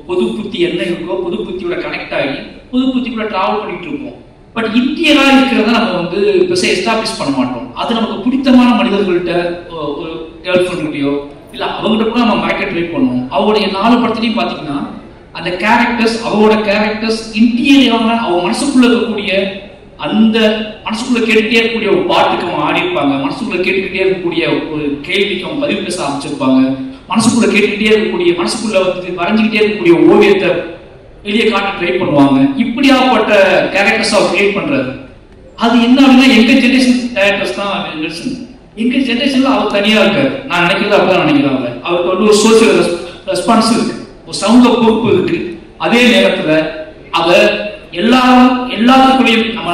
பொது புத்தி என்ன இருக்கோ பொது புத்தியோட கனெக்ட் ஆகி பொது புத்தியோட டிராவல் பண்ணிட்டு இருப்போம். பட் இன்டியரா இருக்கிறத நம்ம வந்து பெருசாக எஸ்டாப்ளிஷ் பண்ண மாட்டோம். அது நமக்கு பிடித்தமான மனிதர்கள்ட்ட ஒரு கேர்ள் ஃப்ரெண்ட்கிட்டயோ இல்லை அவங்ககிட்ட கூட நம்ம மறைக்க ட்ரை பண்ணுவோம். அவருடைய 4 படத்துலையும் பார்த்தீங்கன்னா அந்த கேரக்டர்ஸ் அவரோட கேரக்டர்ஸ் இன்டீரியரான அவங்க மனசுக்குள்ள இருக்கக்கூடிய அந்த மனசுக்குள்ள கேட்டுக்கிட்டே இருக்கக்கூடிய ஒரு பாட்டுக்கு அவங்க ஆடி இருப்பாங்க, மனசுக்குள்ள கேட்டுக்கிட்டே இருக்கக்கூடிய ஒரு கேள்விக்கு அவங்க பதிவு பேச ஆரம்பிச்சிருப்பாங்க, மனசுக்குள்ள கேட்டுக்கிட்டே இருக்கக்கூடிய மனசுக்குள்ள வந்து வரைஞ்சிக்கிட்டே இருக்கக்கூடிய ஓவியத்தை வெளியே காட்ட ட்ரை பண்ணுவாங்க. இப்படியாப்பட்ட கேரக்டர்ஸ் அவர் கிரியேட் பண்றாரு. அது என்ன அப்படின்னா எங்க ஜெனரேஷன் டேரக்டர்ஸ் தான் நெல்சன். எங்க ஜெனரேஷன்ல அவர் தனியா இருக்காரு. நான் நினைக்கிறது அப்படிதான் நினைக்கிறாங்க. அவருக்கு வந்து ஒரு சோசியல் ரெஸ்பான்ஸ் இருக்கு, ஒரு சமூக பொறுப்பு இருக்கு. அதே நேரத்துல அத எல்லாத்துக்குள்ளேயும் நம்ம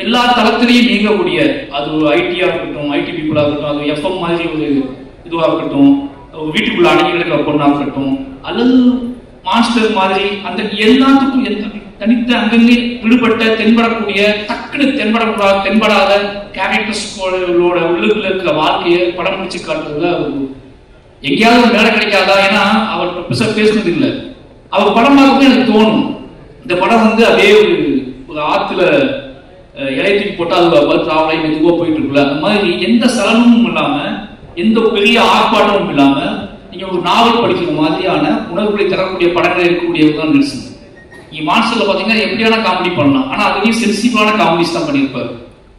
எல்லா தளத்திலையும் நீங்கக்கூடிய அது ஒரு ஐடியா இருக்கட்டும், ஐடி பீப்புளா இருக்கட்டும், அது எஃப்எம் மாதிரி ஒரு இதுவாக இருக்கட்டும், வீட்டுக்குள்ள அடங்கி கிடக்கிற பொண்ணா இருக்கட்டும், அல்லது மாஸ்டர் மாதிரி அந்த எல்லாத்துக்கும் தனித்த அங்கங்கே விடுபட்ட தென்படக்கூடிய டக்குனு தென்படாத கேரக்டர்ஸ்களோட உள்ளுக்குள்ள இருக்கிற வாழ்க்கையை படம் பிடிச்சு காட்டுறதுல எங்கேயாவது வேலை கிடைக்காதா? ஏன்னா அவர் பேசுனது இல்லை. அவர் படம் பார்க்கும்போது எனக்கு தோணும் இந்த படம் வந்து அதே ஒரு ஆத்துல இலையத்துக்கு போட்டா அது டிராவலை மெதுவாக போயிட்டு இருக்குல்ல, அந்த மாதிரி எந்த சலனமும் இல்லாம எந்த பெரிய ஆர்ப்பாட்டமும் இல்லாம நீங்க ஒரு நாவல் படிக்கிற மாதிரியான உணர்வுகளை தரக்கூடிய படங்கள் இருக்கக்கூடியவர் தான் நெல்சன். நீங்க மான்ஸ்டர்ல பாத்தீங்கன்னா எப்படியான காமெடி பண்ணலாம், ஆனா அதுலயும் சென்சிபிளான காமெடிஸ் தான் பண்ணியிருப்பாரு.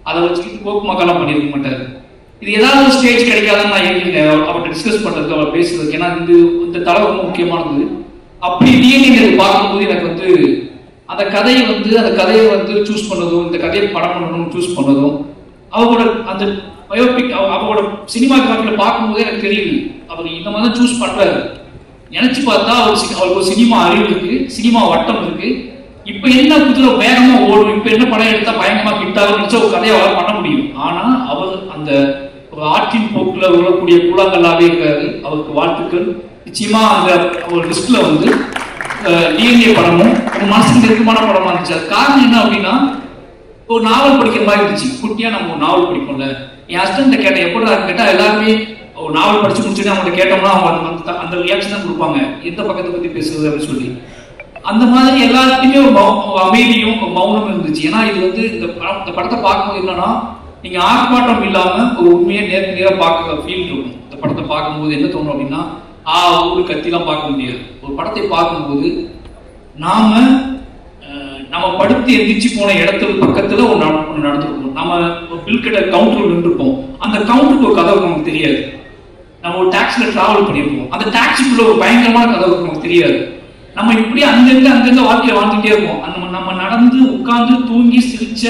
அதை வச்சுக்கிட்டு கோப்பு மக்கள்லாம் பண்ணியிருக்க மாட்டாரு. இது ஏதாவது ஒரு ஸ்டேஜ் கிடைக்காதுன்னு நான் அவர்கிட்ட டிஸ்கஸ் பண்றதுக்கு அவர் பேசுறதுக்கு. ஏன்னா இந்த தலை ரொம்ப முக்கியமானது. அப்படி நீங்க பார்க்கும்போது எனக்கு வந்து அந்த கதையை வந்து சூஸ் பண்ணதும் இந்த கதையை படம் பண்ணணும் சூஸ் பண்ணதும் அவரோட அந்த பயோபிக் அவரோட சினிமாகிராஃபில பார்க்கும்போது எனக்கு தெரியுது அவர் இந்த மாதிரி சூஸ் பண்றாரு. நினைச்சு பார்த்தா அவருக்கு ஒரு சினிமா அறிவு இருக்கு, சினிமா வட்டம் இருக்கு, இப்ப என்ன புதுல வேகமா ஓடும், இப்ப என்ன படம் எடுத்தா பயங்கரமா ஹிட் ஆகும் நினைச்சா ஒரு கதையை அவரால் பண்ண முடியும். ஆனா அவர் அந்த ஒரு ஆற்றின் போக்குல விழக்கூடிய கூழாங்கல்லாவே இருக்காரு. அவருக்கு வாழ்த்துக்கள். நிச்சயமா அந்த ஒரு லிஸ்ட்ல வந்து டிஎன்ஏ படமும் ஒரு மனசுக்கு நெருக்கமான படமா இருந்துச்சு. அது காரணம் என்ன அப்படின்னா, ஒரு நாவல் படிக்கிற மாதிரி இருந்துச்சு. குட்டியா நம்ம ஒரு நாவல் படிப்போம்ல. என் ஹஸ்பண்ட் கேட்டேன் எப்படி கேட்டா, எல்லாருமே ஒரு நாவல் படிச்சு முடிச்சுட்டு அவங்கள்ட்ட கேட்டோம்னா அவங்க அந்த ரியாக்ஷன் தான் கொடுப்பாங்க, எந்த பக்கத்தை பத்தி பேசுறது அப்படின்னு சொல்லி. அந்த மாதிரி எல்லாத்துக்குமே ஒரு அமைதியும் ஒரு மௌனம் இருந்துச்சு. ஏன்னா இது வந்து இந்த படத்தை பார்க்கும்போது என்னன்னா, நீங்க ஆர்ப்பாட்டம் இல்லாம ஒரு உண்மையை நேரா பார்க்க ஃபீல் இருக்கும். இந்த படத்தை பார்க்கும்போது என்ன தோணும் அப்படின்னா, ஊரு கத்திலாம் பார்க்க முடியாது. ஒரு படத்தை பார்க்கும்போது நம்ம படுத்து எந்திரிச்சு போன இடத்துல பக்கத்துல ஒன்று நடந்திருக்கும். நம்ம பில் கட்ட கவுண்டர் நின்றுப்போம். அந்த கவுண்டருக்கு ஒரு கதை நமக்கு தெரியாது. நம்ம ஒரு டாக்ஸில டிராவல் பண்ணியிருப்போம். அந்த டாக்ஸிக்குள்ள ஒரு பயங்கரமான கதை நமக்கு தெரியாது. நம்ம இப்படி அங்கங்க வாழ்க்கையில வாழ்ந்துட்டே இருப்போம். நம்ம நடந்து உட்கார்ந்து தூங்கி சிரிச்ச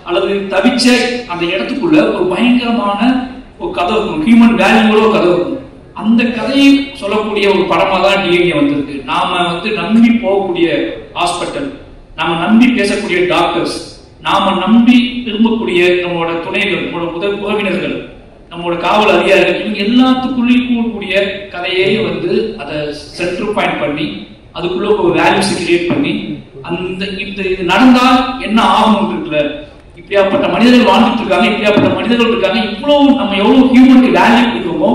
அல்லது தவிச்ச அந்த இடத்துக்குள்ள ஒரு பயங்கரமான ஒரு கதை இருக்கும். ஹியூமன் வேல்யூவோட ஒரு கதை இருக்கும். அந்த கதையை சொல்லக்கூடிய ஒரு படமா தான் டிஎன்ஏ வந்திருக்கு. நாம வந்து நம்பி போகக்கூடிய ஹாஸ்பிட்டல், நாம நம்பி பேசக்கூடிய டாக்டர்ஸ், நாம நம்பி திரும்பக்கூடிய நம்மளோட துணைகள், நம்மளோட உறவினர்கள், நம்மளோட காவல் அதிகாரிகள், இவங்க எல்லாத்துக்குள்ளேயும் கூடக்கூடிய கதையே வந்து அதை சென்டர் பாயிண்ட் பண்ணி அதுக்குள்ள ஒரு வேல்யூஸ் கிரியேட் பண்ணி அந்த இது நடந்தால் என்ன ஆகும் இருக்குல்ல, இப்படியாப்பட்ட மனிதர்கள் வாழ்ந்துட்டு இருக்காங்க, இப்படியாப்பட்ட மனிதர்கள் இருக்காங்க, இவ்வளவு நம்ம எவ்வளவு ஹியூமனுக்கு வேல்யூ கொடுக்கணுமோ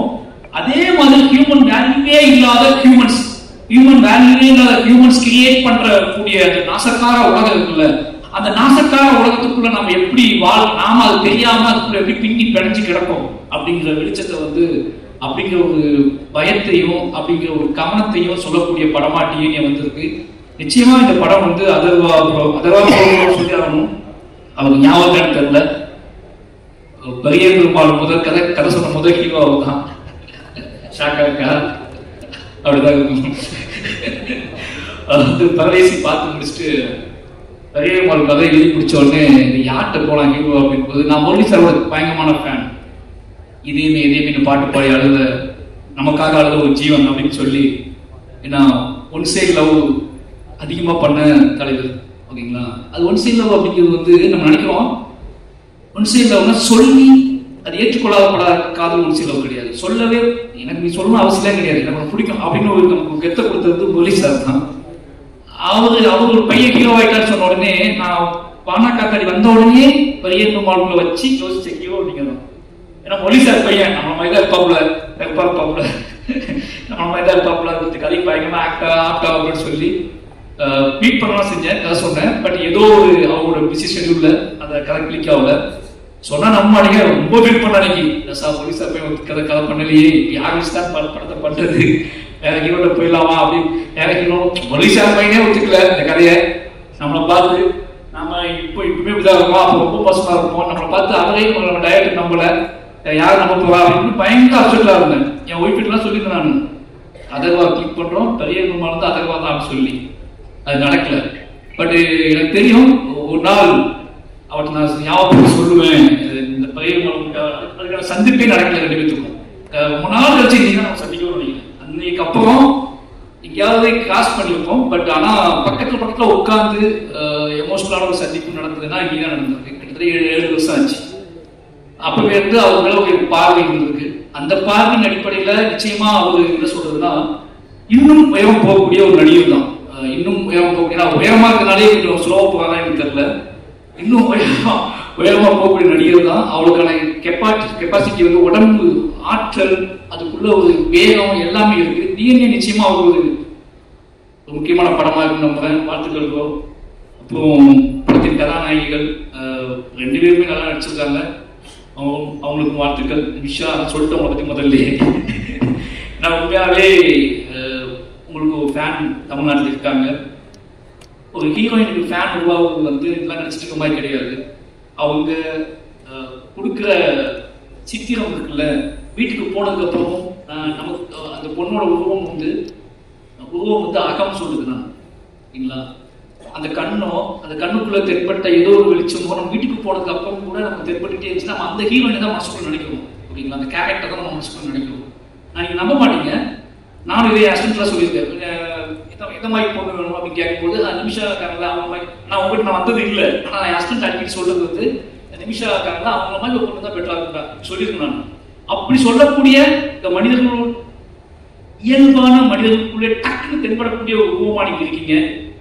அதே மாதிரி ஹியூமன் வேல்யூவே இல்லாத ஹியூமன்ஸ் கிரியேட் பண்ற கூடிய நாசக்கார உலகம் இருக்குல்ல, அந்த நாசக்கார உலகத்துக்குள்ள நம்ம எப்படி நாம அது தெரியாம அதுக்குள்ள எப்படி பின்னி பிணைஞ்சு கிடப்போம் அப்படிங்கிற வெளிச்சத்தை வந்து, அப்படிங்கிற ஒரு பயத்தையும் அப்படிங்கிற ஒரு கவனத்தையும் சொல்லக்கூடிய படமா டிஎன்ஏ வந்திருக்கு. நிச்சயமா இந்த படம் வந்து அதர்வா சொல்லி ஆகணும். அவருக்கு ஞாபகம் தெரியல, பெரிய பெருமாள் முதல் கதை சொன்ன முதல் ஹீரோ அவர் தான். ஷாக்கா இருக்கா? அப்படிதான் இருக்கும். அது வந்து பரதேசி பார்த்து முடிச்சுட்டு பெரிய பெருமாள் கதை எழுதி முடிச்ச உடனே யார்கிட்ட போலாம் ஹீரோ அப்படின்னு போது, நான் முரளி சாரோட பயங்கரமான ஃபேன். இதேமே பாட்டு பாடி அழுத, நமக்காக அழுத ஒரு ஜீவன் அப்படின்னு சொல்லி, ஏன்னா ஒன் சைட் லவ் அதிகமா பண்ண தலைவர். ஓகேங்களா, அது ஒன் சைட் லவ் அப்படிங்கிறது வந்து நம்ம நினைக்கிறோம் ஒன் சைட் லவ்னா சொல்லி அது ஏற்றுக்கொள்ளாத காதல் ஒன் சைட் லவ் கிடையாது. சொல்லவே எனக்கு நீ சொல்லணும் அவசியம் கிடையாது, எனக்கு பிடிக்கும் அப்படின்னு ஒரு நமக்கு கெத்த கொடுத்தது முரளி சார் தான். அவர் ஒரு பையன் ஹீரோ ஆயிட்டான்னு சொன்ன உடனே, நான் பானாக்காத்தாடி வந்த உடனே பெரிய பெருமாளுக்குள்ள வச்சு யோசிச்ச ஹீரோ அப்படிங்கிறோம். ஏன்னா முரளி சார் பையன் நம்ம மாதிரி தான் இருப்பாப்புல நம்ம மாதிரி தான் இருப்பாப்புல கதை பயங்கரமா ஆக்டா அப்படின்னு சொல்லி மீட் பண்ணலாம் செஞ்சேன், கதை சொன்னேன். பட் ஏதோ ஒரு அவரோட பிஸி ஷெட்யூல்ல அந்த கதை கிளிக் ஆகல. சொன்னா நம்ம அன்னைக்கு ரொம்ப ஃபீல் பண்ண அன்னைக்கு, முரளி சார் பையன் கதை பண்ணலையே, யார் வச்சு தான் படத்தை பண்றது, வேற ஹீரோட போயிடலாமா அப்படின்னு. வேற ஹீரோ முரளி சார் பையனே ஒத்துக்கல இந்த கதையை. நம்மளை பார்த்து நம்ம இப்பவுமே இப்படிதான் இருக்கோம், அப்போ ரொம்ப மோசமா இருப்போம், நம்மளை பார்த்து அவரே நம்ம டைரக்டர் நம்பல, யாரும் நம்ப போறா அப்படின்னு பயங்கர அப்செட்ல இருந்தேன். என் ஒய்ஃப் எல்லாம் சொல்லியிருந்தேன் நான், அதர்வா கிளிக் பண்றோம் பெரிய பெருமாள் வந்து அதர்வா தான் சொல்லி. அது நடக்கல. பட் எனக்கு தெரியும் ஒரு நாள் அவர்கிட்ட நான் ஞாபகம் சொல்லுவேன், இந்த பெரிய அதுக்கான சந்திப்பே நடக்கல ரெண்டு பேத்துக்கும். ரொம்ப நாள் கழிச்சு இன்னைக்கு நம்ம சந்திக்கணும் நினைக்கிறேன். அன்னைக்கு அப்புறம் எங்கேயாவது கிராஸ் பண்ணியிருப்போம். பட் ஆனா பக்கத்துல உட்காந்து எமோஷனலான ஒரு சந்திப்பு நடந்ததுன்னா இன்னைக்கு தான் நடந்திருக்கு. கிட்டத்தட்ட 7 வருஷம் ஆச்சு. அப்பவே இருந்து அவர் மேல ஒரு பார்வை இருந்திருக்கு. அந்த பார்வையின் அடிப்படையில நிச்சயமா அவர் என்ன சொல்றதுன்னா, இன்னும் உயரம் போகக்கூடிய ஒரு நடிகர் தான். இன்னும் உயரம் போகக்கூடிய, உயரமா இருக்கிறனாலே கொஞ்சம் ஸ்லோவா போகாதான் எனக்கு தெரியல, இன்னும் உயரமா போகக்கூடிய நடிகர் தான். அவளுக்கான கெப்பாசிட்டி வந்து உடம்பு ஆற்றல், அதுக்குள்ள ஒரு வேகம் எல்லாமே இருக்கு. டிஎன்ஏ நிச்சயமா அவர் ஒரு முக்கியமான படமா இருக்கு நம்புறேன். வாழ்த்துக்கள். அப்புறம் படத்தின் கதாநாயகிகள் 2 பேருமே நல்லா நடிச்சிருக்காங்க, அவங்களுக்கு வாழ்த்துக்கள். விஷா சொல்லிட்டு அவங்களை பத்தி முதல்ல நான் உண்மையாவே உங்களுக்கு ஒரு ஃபேன் தமிழ்நாட்டில் இருக்காங்க. ஒரு ஹீரோயினுக்கு ஃபேன் உருவாவது வந்து இதெல்லாம் நினைச்சிட்டு இருக்க மாதிரி கிடையாது. அவங்க கொடுக்குற சித்திரம் இருக்குல்ல, வீட்டுக்கு போனதுக்கு அப்புறமும் நமக்கு அந்த பொண்ணோட உருவம் வந்து அகம் சொல்லுது நான் இல்லைங்களா, அந்த கண்ணுக்குள்ள தென்பட்ட ஏதோ ஒரு வெளிச்சமோ நம்ம வீட்டுக்கு போனதுக்கு அப்புறம் கூட நமக்கு தென்பட்டுட்டே இருந்துச்சு. நம்ம அந்த ஹீரோயினை தான் மனசுக்குள்ள நினைக்கிறோம். ஓகேங்களா, அந்த கேரக்டர் தான் நம்ம மனசுக்குள்ள நினைக்கிறோம். நான் நீங்க நம்ப மாட்டீங்க, நானும் இதே அசிஸ்டன்ட்லாம் சொல்லியிருக்கேன். எந்த மாதிரி பொண்ணு வேணும் அப்படின்னு கேட்கும்போது நிமிஷா இருக்காங்களா அவங்க மாதிரி, நான் உங்ககிட்ட நான் வந்தது இல்லை, ஆனால் என் ஹஸ்பண்ட் அடிக்கடி சொல்றது வந்து நிமிஷா இருக்காங்களா அவங்கள மாதிரி ஒரு பொண்ணு தான் பெட்டரா இருக்கா சொல்லியிருக்கேன் நான். அப்படி சொல்லக்கூடிய இந்த மனிதர்களோட இயல்பான மனிதர்களுக்குள்ளே டக்குன்னு தென்படக்கூடிய ஒரு உருவமா நீங்க இருக்கீங்க.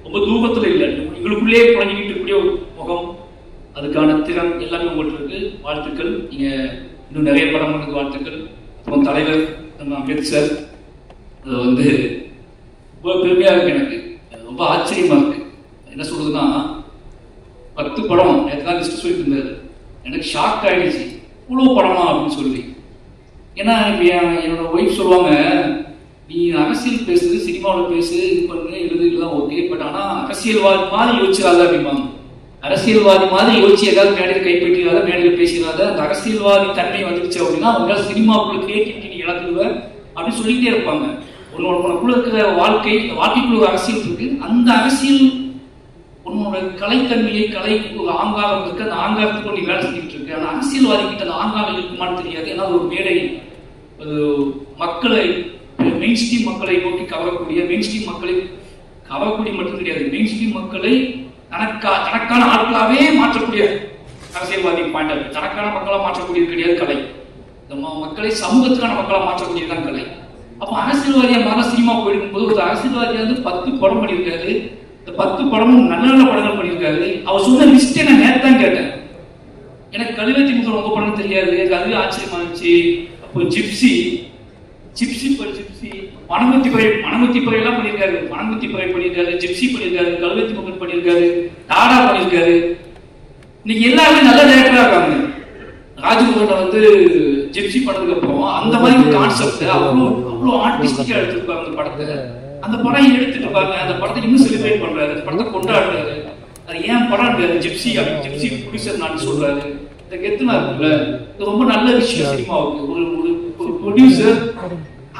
ரொம்ப தூரத்துல இல்லை, உங்களுக்குள்ளே குழஞ்சிக்கிட்டு இருக்கக்கூடிய ஒரு முகம், அதுக்கான திறன் எல்லாமே உங்களுக்கு இருக்கு. வாழ்த்துக்கள். நீங்க இன்னும் நிறைய படம் பண்ணுறது வாழ்த்துக்கள். அப்புறம் தலைவர் நம்ம அம்பேத்கர், அது வந்து ரொம்ப பெருமையா இருக்கு, எனக்கு ரொம்ப ஆச்சரியமா இருக்கு. என்ன சொல்றதுன்னா 10 படம் நேற்று தான் லிஸ்ட் சொல்லிட்டு இருந்தாரு, எனக்கு ஷாக் ஆயிடுச்சு இவ்வளோ படமா அப்படின்னு சொல்லி. ஏன்னா என்னோட ஒய்ஃப் சொல்லுவாங்க, நீ அரசியல் பேசுறது சினிமாவில் பேசு, இது பண்ணு எழுது இதெல்லாம் ஓகே, பட் ஆனால் அரசியல்வாதி மாதிரி யோசிச்சிடாத அப்படிம்பாங்க. அரசியல்வாதி மாதிரி யோசிச்சு ஏதாவது மேடையில் கைப்பற்றிடாத, மேடையில் பேசிடாத. அந்த அரசியல்வாதி தன்மை வந்துடுச்சு அப்படின்னா உங்களால் சினிமாவுக்குள்ள கிரியேட்டிவிட்டி நீ இழந்துடுவ அப்படின்னு சொல்லிட்டே இருப்பாங்க. உன்னோட இருக்கிற வாழ்க்கை, இந்த வாழ்க்கைக்குள்ள ஒரு அரசியல் இருக்கு, அந்த அரசியல் உன்னோட கலைத்தன்மையை, கலை ஒரு ஆங்காரம் இருக்கு, அந்த ஆங்காரத்துக்கு நீ வேலை செஞ்சுட்டு இருக்கு. ஆனால் அரசியல்வாதி கிட்ட அந்த ஆங்காரம் இருக்குமான்னு தெரியாது. ஏன்னா ஒரு மேடை மக்களை, மெயின் ஸ்ட்ரீம் மக்களை நோக்கி கவரக்கூடிய, மெயின் ஸ்ட்ரீம் மக்களை கவரக்கூடிய மட்டும் கிடையாது, மெயின் ஸ்ட்ரீம் மக்களை தனக்கான ஆட்களாவே மாற்றக்கூடிய அரசியல்வாதி பாயிண்ட் இருக்கு. தனக்கான மக்களா மாற்றக்கூடியது கிடையாது கலை. மக்களை சமூகத்துக்கான மக்களா மாற்றக்கூடியதுதான் கலை. அப்போ அரசியல்வாதியா மாற சினிமா போயிருக்கும் போது ஒரு அரசியல்வாதியா வந்து 10 படம் பண்ணியிருக்காரு. இந்த 10 படமும் நல்ல நல்ல படங்கள் பண்ணியிருக்காரு. அவர் சொன்ன லிஸ்டே நான் நேற்று தான் கேட்டேன். எனக்கு கழுவத்தி முகம் ரொம்ப படம் தெரியாது, எனக்கு அதுவே ஆச்சரியமா இருந்துச்சு. அப்போ ஜிப்சி மணமுத்தி பறை எல்லாம் பண்ணியிருக்காரு. மணமுத்தி பறை பண்ணியிருக்காரு, ஜிப்சி பண்ணியிருக்காரு, கழுவத்தி முகம் பண்ணியிருக்காரு, டாடா பண்ணியிருக்காரு. இன்னைக்கு எல்லாருமே நல்ல டைரக்டரா இருக்காங்க. ராஜ்குமார் வந்து ஜிப்சி பண்ணதுக்கு அப்புறம் அந்த மாதிரி ஒரு கான்செப்ட் அவ்வளோ ஆர்டிஸ்டிக்கா எடுத்திருப்பாங்க அந்த படத்தை. அந்த படம் எடுத்துட்டு பாருங்க, அந்த படத்தை இன்னும் செலிப்ரேட் பண்றாரு, அந்த படத்தை கொண்டாடுறாரு. அது ஏன் படம் ஜிப்சி அப்படின்னு ஜிப்சி ப்ரொடியூசர் நான் சொல்றாரு. இந்த கெத்துனா இருக்குல்ல, இது ரொம்ப நல்ல விஷயம் சினிமாவுக்கு. ஒரு ப்ரொடியூசர்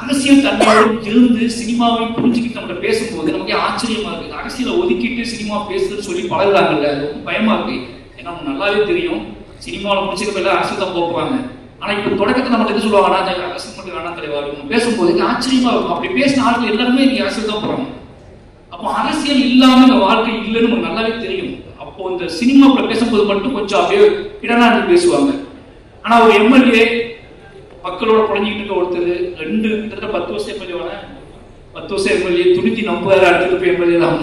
அரசியல் தன்மையோடு இருந்து சினிமாவை புரிஞ்சுக்கிட்டு நம்ம பேசும்போது நமக்கு ஆச்சரியமா இருக்கு. அரசியலை ஒதுக்கிட்டு சினிமா பேசுறதுன்னு சொல்லி பழகுறாங்கல்ல, ரொம்ப பயமா இருக்கு. ஏன்னா நமக்கு நல்லாவே தெரியும் சினிமாவில் முடிச்சுக்க எல்லாம் அரசியல் தான் போக்குவாங்க. ஆனா இப்ப தொடக்கத்தில் நம்ம என்ன சொல்லுவாங்க, அரசியல் மட்டும் வேணாம் தலைவர் பேசும்போது ஆச்சரியமா இருக்கும். அப்படி பேசின ஆட்கள் எல்லாருமே நீங்க அரசியல் தான் போறாங்க. அப்போ அரசியல் இல்லாம இந்த வாழ்க்கை இல்லைன்னு நமக்கு நல்லாவே தெரியும். அப்போ இந்த சினிமாக்குள்ள பேசும்போது மட்டும் கொஞ்சம் அப்படியே இடனா பேசுவாங்க. ஆனா ஒரு எம்எல்ஏ மக்களோட குழஞ்சிக்கிட்டு இருக்க ஒருத்தர் கிட்டத்தட்ட 10 வருஷம் எம்எல்ஏவான 10 வருஷம் எம்எல்ஏ துணித்தி நம்புறாரு. அடுத்த எம்எல்ஏ தான்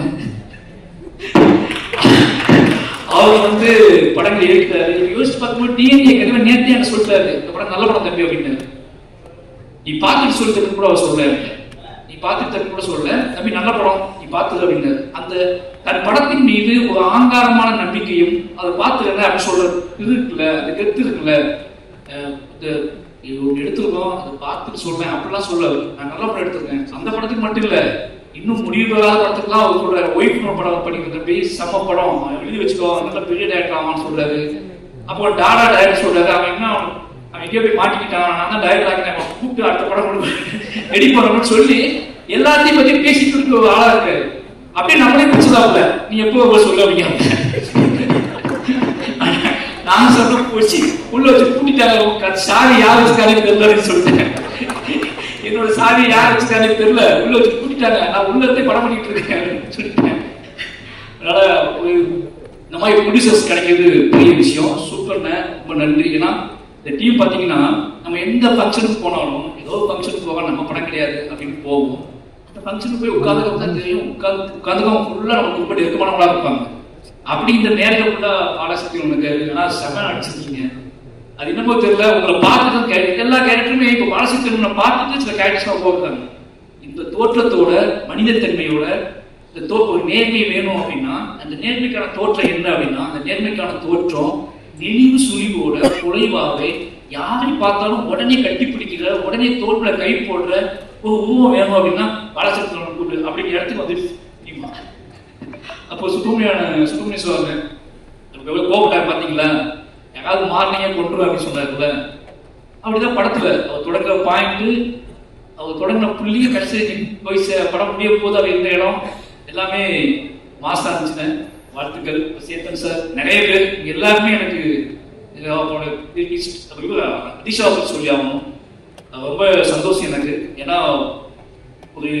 அவர் வந்து படங்கள் எடுக்கிறாரு. யோசிச்சு பார்க்கும்போது டிஎன்ஏ கண்டிப்பா நேரத்தையே என்ன சொல்றாரு, இந்த படம் நல்ல படம் தம்பி அப்படின்னு. நீ பார்த்துட்டு சொல்லி தம்பி கூட அவர் சொல்ல, நீ பார்த்துட்டு தம்பி கூட சொல்ல, தம்பி நல்ல படம் நீ பார்த்தது அப்படின்னு. அந்த தன் படத்தின் மீது ஒரு ஆங்காரமான நம்பிக்கையும் அதை பார்த்துருங்க அப்படின்னு சொல்ற இது இருக்குல்ல, அது கெத்து இருக்குல்ல. எடுத்துருக்கோம் அதை பார்த்துட்டு சொல்றேன் அப்படிலாம் சொல்ல, நான் நல்ல படம் எடுத்திருக்கேன். அந்த படத்துக்கு மட்டும் இல்ல, இன்னும் முடிவு பெறாத படத்துக்குலாம் அவர் சொல்றாரு. ஒய்ஃப் படம் படிக்கிற தம்பி செம்ம படம் எழுதி வச்சுக்கோ, நல்ல பெரிய டைரக்டர் ஆமான்னு சொல்றாரு. அப்போ டாடா டைரக்டர் சொல்றாரு, அவன் எங்கேயோ போய் மாட்டிக்கிட்டான், நான் தான் டைரக்டர் ஆகினேன், கூப்பிட்டு அடுத்த படம் ரெடி பண்ணணும்னு சொல்லி எல்லாத்தையும் பத்தி பேசிட்டு இருக்க ஒரு ஆளா இருக்காரு. அப்படியே நம்மளே பிடிச்சதாப்ல, நீ எப்போ சொல்ல அப்படிங்க. நான் சொல்ற போச்சு உள்ள வச்சு கூட்டிட்டாங்க. சாரி யார் வச்சுக்கானே தெரியலன்னு சொல்லிட்டேன். என்னோட சாரி யார் வச்சுக்கானே தெரியல, உள்ள வச்சு கூட்டிட்டாங்க. நான் உள்ளத்தை படம் பண்ணிட்டு இருக்கேன் சொல்லிட்டேன். அதனால இந்த மாதிரி ப்ரொடியூசர்ஸ் கிடைக்கிறது பெரிய விஷயம். சூப்பர்ண்ண, ரொம்ப நன்றி. ஏன்னா இந்த டீம் பார்த்தீங்கன்னா நம்ம எந்த ஃபங்க்ஷனுக்கு போனாலும் ஏதோ ஒரு ஃபங்க்ஷனுக்கு போக நம்ம படம் கிடையாது அப்படின்னு போவோம். அந்த ஃபங்க்ஷனுக்கு போய் உட்காந்துக்க தான் தெரியும், உட்காந்துக்கவங்க ஃபுல்லாக நமக்கு ரொம்ப நெருக்கமானவங்களா இருப்பாங்க. அப்படி இந்த நேரில் உள்ள ஆலோசனை உனக்கு ஏன்னா செம அடிச்சிருக்கீங்க. அது என்னமோ தெரியல, உங்களை பார்த்துட்டு எல்லா கேரக்டருமே இப்போ பாலசக்தியை பார்த்துட்டு சில கேரக்டர்ஸ் போகிறாங்க. இந்த தோற்றத்தோட மனிதத்தன்மையோட இந்த ஒரு நேர்மை வேணும் அப்படின்னா அந்த நேர்மைக்கான தோற்றம் என்ன அப்படின்னா அந்த நேர்மைக்கான தோற்றம் நெளிவு சுழிவோட குறைவாகவே யாரை பார்த்தாலும் உடனே கட்டி பிடிக்கிற, உடனே தோல்ல கை போடுற ஒரு உருவம் வேணும் அப்படின்னா பாலசக்தி கூட்டு அப்படிங்கிற இடத்துக்கு வந்து அப்போ சுப்பிரமணிய சொல்லுவாங்க, எவ்வளவு கோபட்டார் பாத்தீங்களா, யாராவது மாறினீங்க கொண்டு அப்படின்னு சொன்னாருல்ல. அப்படிதான் படத்துல அவர் தொடங்குற பாயிண்ட், அவர் தொடங்கின புள்ளிய கடைசி போய் படம் முடிய போது அவர் இருந்த இடம் எல்லாமே மாசா இருந்துச்சுன்னு. வாழ்த்துக்கள் சேத்தன் சார், நிறைய பேர் இங்க எல்லாருமே எனக்கு அதிஷா சொல்லி ஆகணும். ரொம்ப சந்தோஷம் எனக்கு. ஏன்னா ஒரு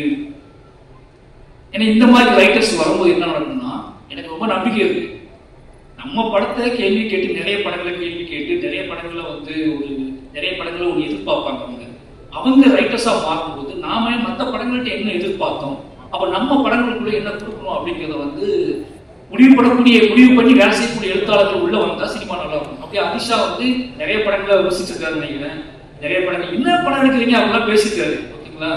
ஏன்னா இந்த மாதிரி ரைட்டர்ஸ் வரும்போது என்ன நடக்கும்னா எனக்கு ரொம்ப நம்பிக்கை இருக்கு. நம்ம படத்தை கேள்வி கேட்டு நிறைய படங்களை கேள்வி கேட்டு நிறைய படங்களை வந்து நிறைய படங்களை ஒரு எதிர்பார்ப்பாங்க. அவங்க ரைட்டர்ஸா பார்க்கும்போது நாம மற்ற படங்கள்கிட்ட என்ன எதிர்பார்த்தோம், அப்ப நம்ம படங்களுக்குள்ள என்ன கொடுக்கணும் அப்படிங்கிறத வந்து முடிவு பண்ணி வேலை செய்யக்கூடிய எழுத்தாளர்கள் உள்ள வந்தா சினிமா நல்லா இருக்கும். அப்படியே அதிஷா வந்து நிறைய படங்களை விமர்சிச்சிருக்காரு நினைக்கிறேன். நிறைய படங்கள் என்ன படம் எடுக்கிறீங்க அப்படிலாம் பேசியிருக்காரு. ஓகேங்களா,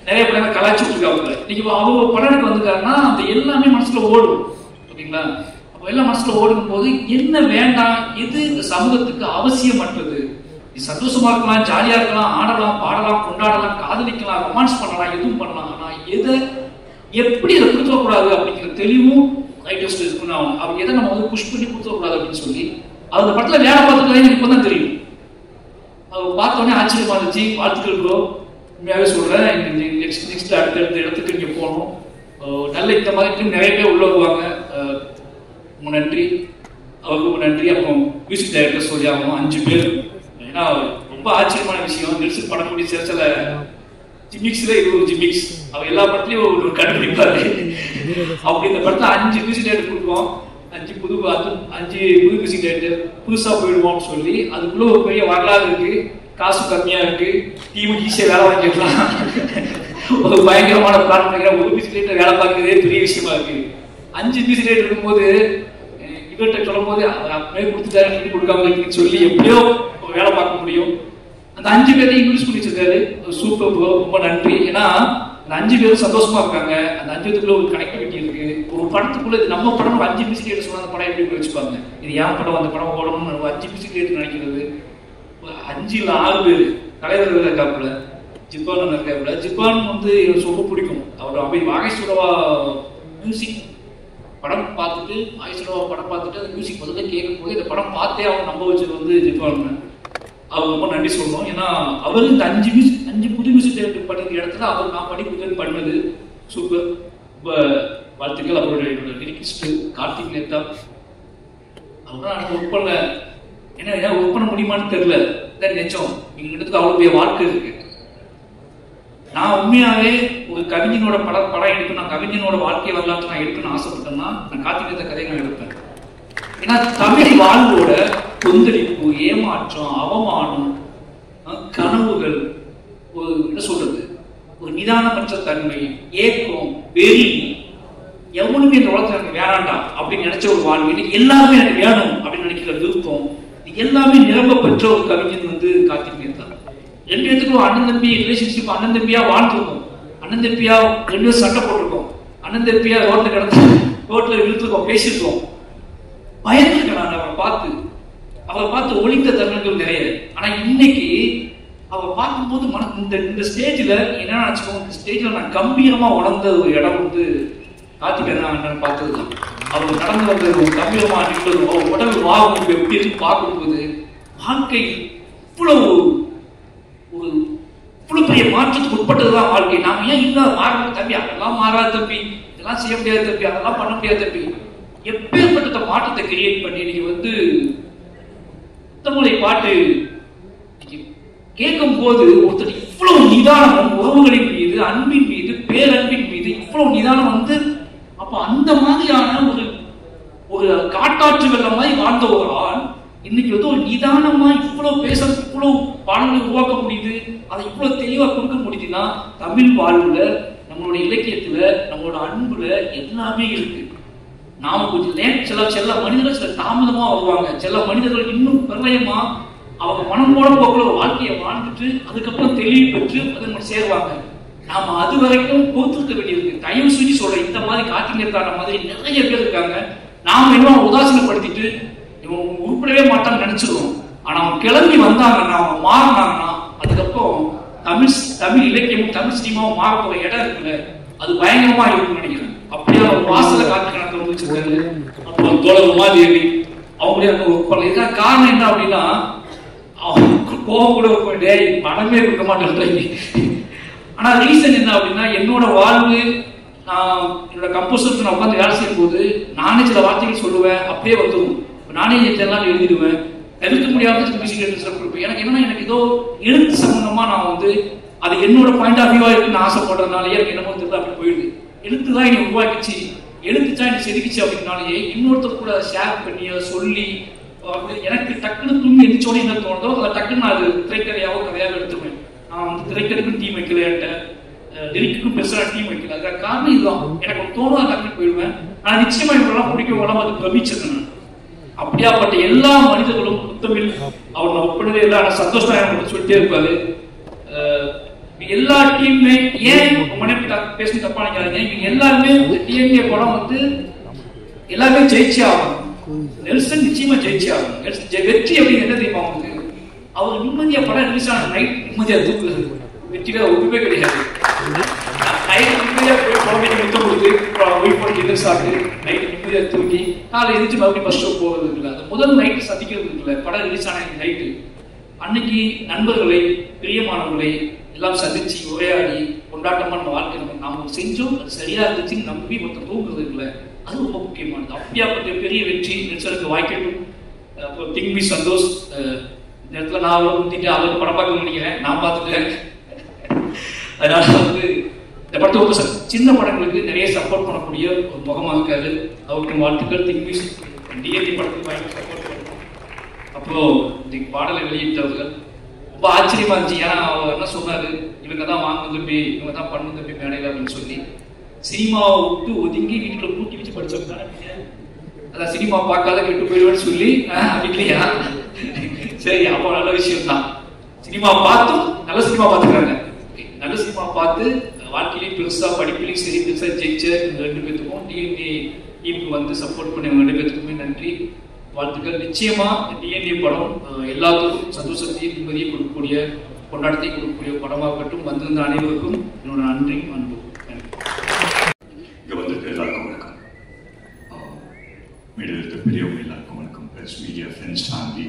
நிறைய படங்கள் கலாச்சி விட்டுருக்காங்க. இன்னைக்கு அவங்க படம் எடுக்க வந்துருக்காருன்னா அந்த எல்லாமே மனசுல ஓடும். ஓகேங்களா, அப்போ எல்லாம் மனசுல ஓடும் போது என்ன வேண்டாம், எது இந்த சமூகத்துக்கு அவசியமற்றது, சந்தோஷமா இருக்கலாம், ஜாலியா இருக்கலாம், ஆடலாம், பாடலாம், கொண்டாடலாம், காதலிக்கலாம், ரொமான்ஸ் பண்ணலாம், எதுவும் பண்ணலாம். ஆனா எதை எப்படி அதை கொடுத்துடக்கூடாது அப்படிங்கிற தெளிவும் ரைட்டர்ஸ் இருக்கணும். அவங்க எதை நம்ம வந்து புஷ் பண்ணி கொடுத்துடக்கூடாது அப்படின்னு சொல்லி அந்த படத்துல வேலை பார்த்துக்கலாம். எனக்கு இப்பதான் தெரியும். அவங்க பார்த்தோன்னே ஆச்சரியமா இருந்துச்சு. வாழ்த்துக்கள் ப்ரோ, உண்மையாவே சொல்றேன். நெக்ஸ்ட் அடுத்த இடத்துக்கு இங்க போகணும். நல்ல இந்த மாதிரி நிறைய பேர் உள்ள வருவாங்க. ரொம்ப நன்றி, அவருக்கு நன்றி. அப்புறம் மியூசிக் டைரக்டர் சொல்லியாகும் 5 பேர். ஏன்னா ரொம்ப ஆச்சரியமான விஷயம், நெல்சன் படக்கூடிய சில ஜிமிக்ஸ்ல இது ஒரு ஜிமிக்ஸ். அவர் எல்லா படத்துலயும் ஒரு கண்டுபிடிப்பாரு. அப்படி இந்த படத்துல 5 மியூசிக் டைரக்டர் கொடுப்போம். 5 புது மியூசிக் டைரக்டர் புதுசா போயிடுவோம்னு சொல்லி அதுக்குள்ள ஒரு பெரிய வரலாறு இருக்கு. காசு கம்மியா இருக்கு, டீமுக்கு ஈஸியா வேலை வாங்கிக்கலாம். ஒரு பயங்கரமான பிளான் பண்ணிக்கிற ஒரு மியூசிக் டைரக்டர் வேலை பார்க்கறதே பெரிய விஷயமா இருக்கு. 5 மியூசிக் டைரக்டர் இருக்கும்போது இவர்கிட்ட சொல்லும் போது அப்படியே கொடுத்துட்டாரு கொடுக்காம சொல்லி எப்படியோ வேலை பார்க்க முடியும். அந்த 5 பேரையும் இன்ட்ரடியூஸ் பண்ணி வச்சிருக்காரு. சூப்பர் ப்ரோ, ரொம்ப நன்றி. ஏன்னா அந்த 5 பேரும் சந்தோஷமா இருக்காங்க. அந்த 5 பேருக்குள்ள ஒரு கனெக்டிவிட்டி இருக்கு. ஒரு படத்துக்குள்ள இது நம்ம படம் 5 மியூசிக் டைரக்டர் சொன்ன அந்த படம் எப்படி வச்சுப்பாங்க, இது ஏன் படம், அந்த படம் ஓடணும்னு 5 மியூசிக் டைரக்டர் நினைக்கிறது. 5 இல்ல 6 பேர் தலைவர் இருக்காப்புல, ஜிப்பான் இருக்காப்புல. ஜிப்பான் வந்து எனக்கு ரொம்ப பிடிக்கும். அவர் அப்படி வாகேஸ்வரவா மியூசிக் படம் பார்த்துட்டு வாகேஸ்வரவா படம் பார்த்துட்டு அந்த மியூசிக் முதல்ல கேட்கும் போது இந்த படம் பார்த்தே அவர் நம்ப வச்சது வந்து ஜிப்பான். அவர் ரொம்ப நன்றி சொல்லணும். ஏன்னா அவர் இந்த 5 புது மியூசிக் டைரக்டர் பண்ண இடத்துல அவர் நான் உதவி பண்ணது சூப்பர். ரொம்ப வாழ்த்துக்கள். அவருடைய லிரிக்ஸ்ட் கார்த்திக் நேத்தா அவர்தான் எனக்கு ஒர்க் பண்ணல. ஏன்னா ஒர்க் பண்ண முடியுமான்னு தெரியல. நினைச்சோம் எங்கிட்ட அவ்வளோ பெரிய வாழ்க்கை இருக்கு. நான் உண்மையாவே ஒரு கவிஞனோட படம் எடுக்கணும், நான் கவிஞனோட வாழ்க்கை வரலாற்று நான் எடுக்கணும்னு ஆசைப்பட்டேன்னா நான் கார்த்திக் நேத்தா கதையை நான் எடுப்பேன். ஏன்னா தமிழ் வாழ்வோட கொந்தளிப்பு, ஏமாற்றம், அவமானம், கனவுகள், ஒரு என்ன சொல்றது, ஒரு நிதானமற்ற தன்மை, ஏக்கம், வெறி, எவனுமே இந்த உலகத்துல எனக்கு வேணாண்டா அப்படின்னு நினைச்ச ஒரு வாழ்வு, எல்லாமே எனக்கு வேணும் அப்படின்னு நினைக்கிற விருப்பம், எல்லாமே நிரம்ப பெற்ற ஒரு கவிஞன் வந்து கார்த்திக் நேத்தா. 2 பேத்துக்கும் அண்ணன் தம்பி ரிலேஷன்ஷிப், அண்ணன் தம்பியா வாழ்ந்துருக்கோம், அண்ணன் தம்பியா 2 பேரும் சண்டை போட்டிருக்கோம், அண்ணன் தம்பியா ரோட்ல இழுத்துருக்கோம், பேசியிருக்கோம். பயந்துருக்கேன் நான் அவரை பார்த்து ஒளிந்த தருணங்கள் நிறைய. ஆனா இன்னைக்கு அவரை பார்க்கும்போது இந்த ஸ்டேஜ்ல என்ன நினைச்சுக்கோங்க, இந்த ஸ்டேஜ்ல நான் கம்பீரமா உணர்ந்த ஒரு இடம் வந்து கார்த்திக் அண்ணன் பார்த்ததுதான். அவர் நடந்து வந்தது கம்பீரமா நின்றதும், அவர் உடல் வாகும் எப்படி இருக்கு பார்க்கும்போது வாழ்க்கை இவ்வளவு பெரிய மாற்றத்துக்கு உட்பட்டதுதான் வாழ்க்கை. நாம ஏன் இல்ல மாறணும் தம்பி, அதெல்லாம் மாறாது தம்பி, இதெல்லாம் செய்ய முடியாது தம்பி, அதெல்லாம் பண்ண முடியாது தம்பி, எப்பேற்பட்ட மாற்றத்தை கிரியேட் பண்ணி நீங்க வந்து தமிழை பாட்டு கேட்கும் போது ஒருத்தர் இவ்வளவு நிதானம், உறவுகளின் மீது, அன்பின் மீது, பேரன்பின் மீது இவ்வளவு நிதானம் வந்து, அப்ப அந்த மாதிரியான ஒரு காட்டாற்று வெள்ளம் மாதிரி வாழ்ந்த ஒரு ஆள் இன்னைக்கு வந்து ஒரு நிதானமா இவ்வளவு பேச, இவ்வளவு பாடங்களை உருவாக்க முடியுது, அதை இவ்வளவு தெளிவா கொடுக்க முடியுதுன்னா தமிழ் வாழ்வுல, நம்மளோட இலக்கியத்துல, நம்மளோட அன்புல எல்லாமே இருக்கு. நாம கொஞ்சம் சில மனிதர்கள் சில தாமதமா வருவாங்க, சில மனிதர்கள் இன்னும் பிரளயமா அவங்க மனம் போட போக்குல வாழ்க்கையை வாழ்ந்துட்டு அதுக்கப்புறம் தெளிவு பெற்று அதை நம்ம சேருவாங்க. நாம அது வரைக்கும் பொறுத்திருக்க வேண்டியிருக்கு. தயவு செஞ்சு சொல்றேன், இந்த மாதிரி கார்த்திக் நேத்தா மாதிரி நிறைய பேர் இருக்காங்க. நாம என்ன உதாசீனப்படுத்திட்டு இவன் உருப்படவே மாட்டான்னு நினைச்சிருவோம். ஆனா அவங்க கிளம்பி வந்தாங்கன்னா, அவங்க மாறினாங்கன்னா, அதுக்கப்புறம் தமிழ் இலக்கியமும் தமிழ் சினிமாவும் மாற போற இடம் இருக்குல்ல, அது பயங்கரமா இருக்கும்னு நினைக்கிறேன். அப்படியே ஒரு வாசல கார்த்திக் வச்சிருக்காரு. அப்புறம் தோழர் உமாதேவி அவங்களே அந்த ஒர்க் பண்ணல. இதுதான் காரணம் என்ன அப்படின்னா, அவங்க கோபம் கூட போயிட்டே பணமே கொடுக்க மாட்டேன். ஆனா ரீசன் என்ன அப்படின்னா, என்னோட வாழ்வு, நான் என்னோட கம்போசருக்கு நான் உட்காந்து வேலை செய்யும் போது நானே சில வார்த்தைகள் சொல்லுவேன், அப்படியே வந்துடும். நானே எல்லாம் எழுதிடுவேன், தவிர்க்க முடியாத மியூசிக் கொடுப்பேன். எனக்கு என்னன்னா, எனக்கு ஏதோ எழுத்து சம்பந்தமா நான் வந்து அது என்னோட பாயிண்ட் ஆஃப் வியூவா இருக்குன்னு ஆசைப்படுறதுனாலே எனக்கு என்னமோ தெரியல அப்படி போயிடுது. எழுத்து தான் என்னை உருவாக்கிச்சு, எழுத்து தான் என்னை செதுக்கிச்சு அப்படின்னாலே இன்னொருத்தர் கூட ஷேர் பண்ணி அதை சொல்லி எனக்கு டக்குன்னு தூங்கி எந்திரிச்சோடனே என்ன தோணுதோ அதை டக்குன்னு நான் அது திரைக்கதையாவோ கதையாக எடுத்துருவேன். நான் வந்து திரைக்கதைக்கும் டீம் வைக்கல, என்கிட்ட லிரிக்குக்கும் பெருசாக டீம் வைக்கல. அதுக்காக காரணம் இதுதான், எனக்கு ஒரு தோணும் அதை டக்குன்னு போயிடுவேன். நான் நிச்சயமா இவரெல்லாம் பிடிக்கவெல்லாம் அது பிரமிச்சிருந்தேன். நான் அப்படியாப்பட்ட எல்லா மனிதர்களும் புத்தமிழ் அவர் ஒப்பினதே இல்லை. ஆனால் சந்தோஷம் எனக்கு சொல்லிட்டே இருப்பாரு. எல்லா டீமுமே ஏன் பேச தப்பா நினைக்கிறாங்க, இவங்க எல்லாருமே டிஎன்ஏ படம் வந்து எல்லாருமே ஜெயிச்சே ஆகணும். நெல்சன் நிச்சயமா ஜெயிச்சே ஆகணும். வெற்றி அப்படின்னு என்ன தெரியுமா வந்து அவர் நிம்மதியா படம் ரிலீஸ் ஆன நைட் நிம்மதியா தூக்குறது. வெற்றிக்காக ஒன்றுமே கிடையாது. நைட் நிம்மதியா போய் குழந்தைங்க நிற்க கொடுத்து வெயிட் பண்ணி எதிர் சாப்பிட்டு நைட் நிம்மதியா தூக்கி காலை எதிர்த்து மறுபடியும் ஃபர்ஸ்ட் ஷோ போகிறது இருக்குல்ல, அந்த முதல் நைட்டு சந்திக்கிறது இருக்குல்ல, படம் ரிலீஸ் ஆன நைட்டு அன்னைக்கு நண்பர்களை பிரியமானவர்களை எல்லாம் சந்திச்சு உரையாடி கொண்டாட்டமான வாழ்க்கை நாம செஞ்சோம், அது சரியா இருந்துச்சுன்னு நம்பி மொத்தம் தூங்குறது இருக்குல்ல, அது ரொம்ப முக்கியமானது. அப்படியாப்பட்ட பெரிய வெற்றி நெல்சனுக்கு வாய்க்கட்டும். அப்புறம் திங்மி சந்தோஷ் இந்த இடத்துல நான் அவரை முந்திட்டு அவருக்கு படம் பார்க்க நினைக்கிறேன், நான் பார்த்துட்டேன். அதனால வந்து இந்த படத்தை ரொம்ப சின்ன படங்களுக்கு நிறைய சப்போர்ட் பண்ணக்கூடிய ஒரு முகமாக இருக்காரு. அவருக்கு வாழ்த்துக்கள். திங்மி டிஎன்டி படத்துக்கு பயங்கர சப்போர்ட் பண்ணுறோம். அப்புறம் இந்த பாடலை வெளியிட்டவர்கள் ரொம்ப ஆச்சரியமா இருந்துச்சு. ஏன்னா அவர் என்ன சொன்னாரு, இவங்க தான் வாங்க தம்பி, இவங்க தான் பண்ணு தம்பி மேடையில் அப்படின்னு சொல்லி சினிமாவை விட்டு ஒதுங்கி வீட்டுல கூட்டி வச்சு படிச்சவங்க தானே. அதான் சினிமா பார்க்காத கெட்டு போயிடுவேன்னு சொல்லி இல்லையா? சரி, அப்போ நல்ல விஷயம் தான். சினிமா பார்த்தும் நல்ல சினிமா பார்த்துக்கிறாங்க. நல்ல சினிமா பார்த்து வாழ்க்கையிலையும் பெருசா படிப்பிலையும் சரி பெருசா ஜெயிச்ச ரெண்டு பேத்துக்கும் டிஎன்ஏ டீமுக்கு வந்து சப்போர்ட் பண்ணி ரெண்டு பேத்துக்குமே நன்றி, வாழ்த்துக்கள். நிச்சயமா டிஎன்ஏ படம் எல்லாத்துக்கும் சந்தோஷத்தையும் நிம்மதியை கொடுக்கக்கூடிய கொண்டாட்டத்தை கொடுக்கக்கூடிய படமாகட்டும். வந்திருந்த அனைவருக்கும் என்னோட நன்றியும் அன்பும். இங்கே வந்துட்டு எல்லாருக்கும் வணக்கம். மீடியா இருக்க பெரியவங்க எல்லாருக்கும் வணக்கம். ப்ளஸ் மீடியா ஃப்ரெண்ட்ஸ் ஃபேமிலி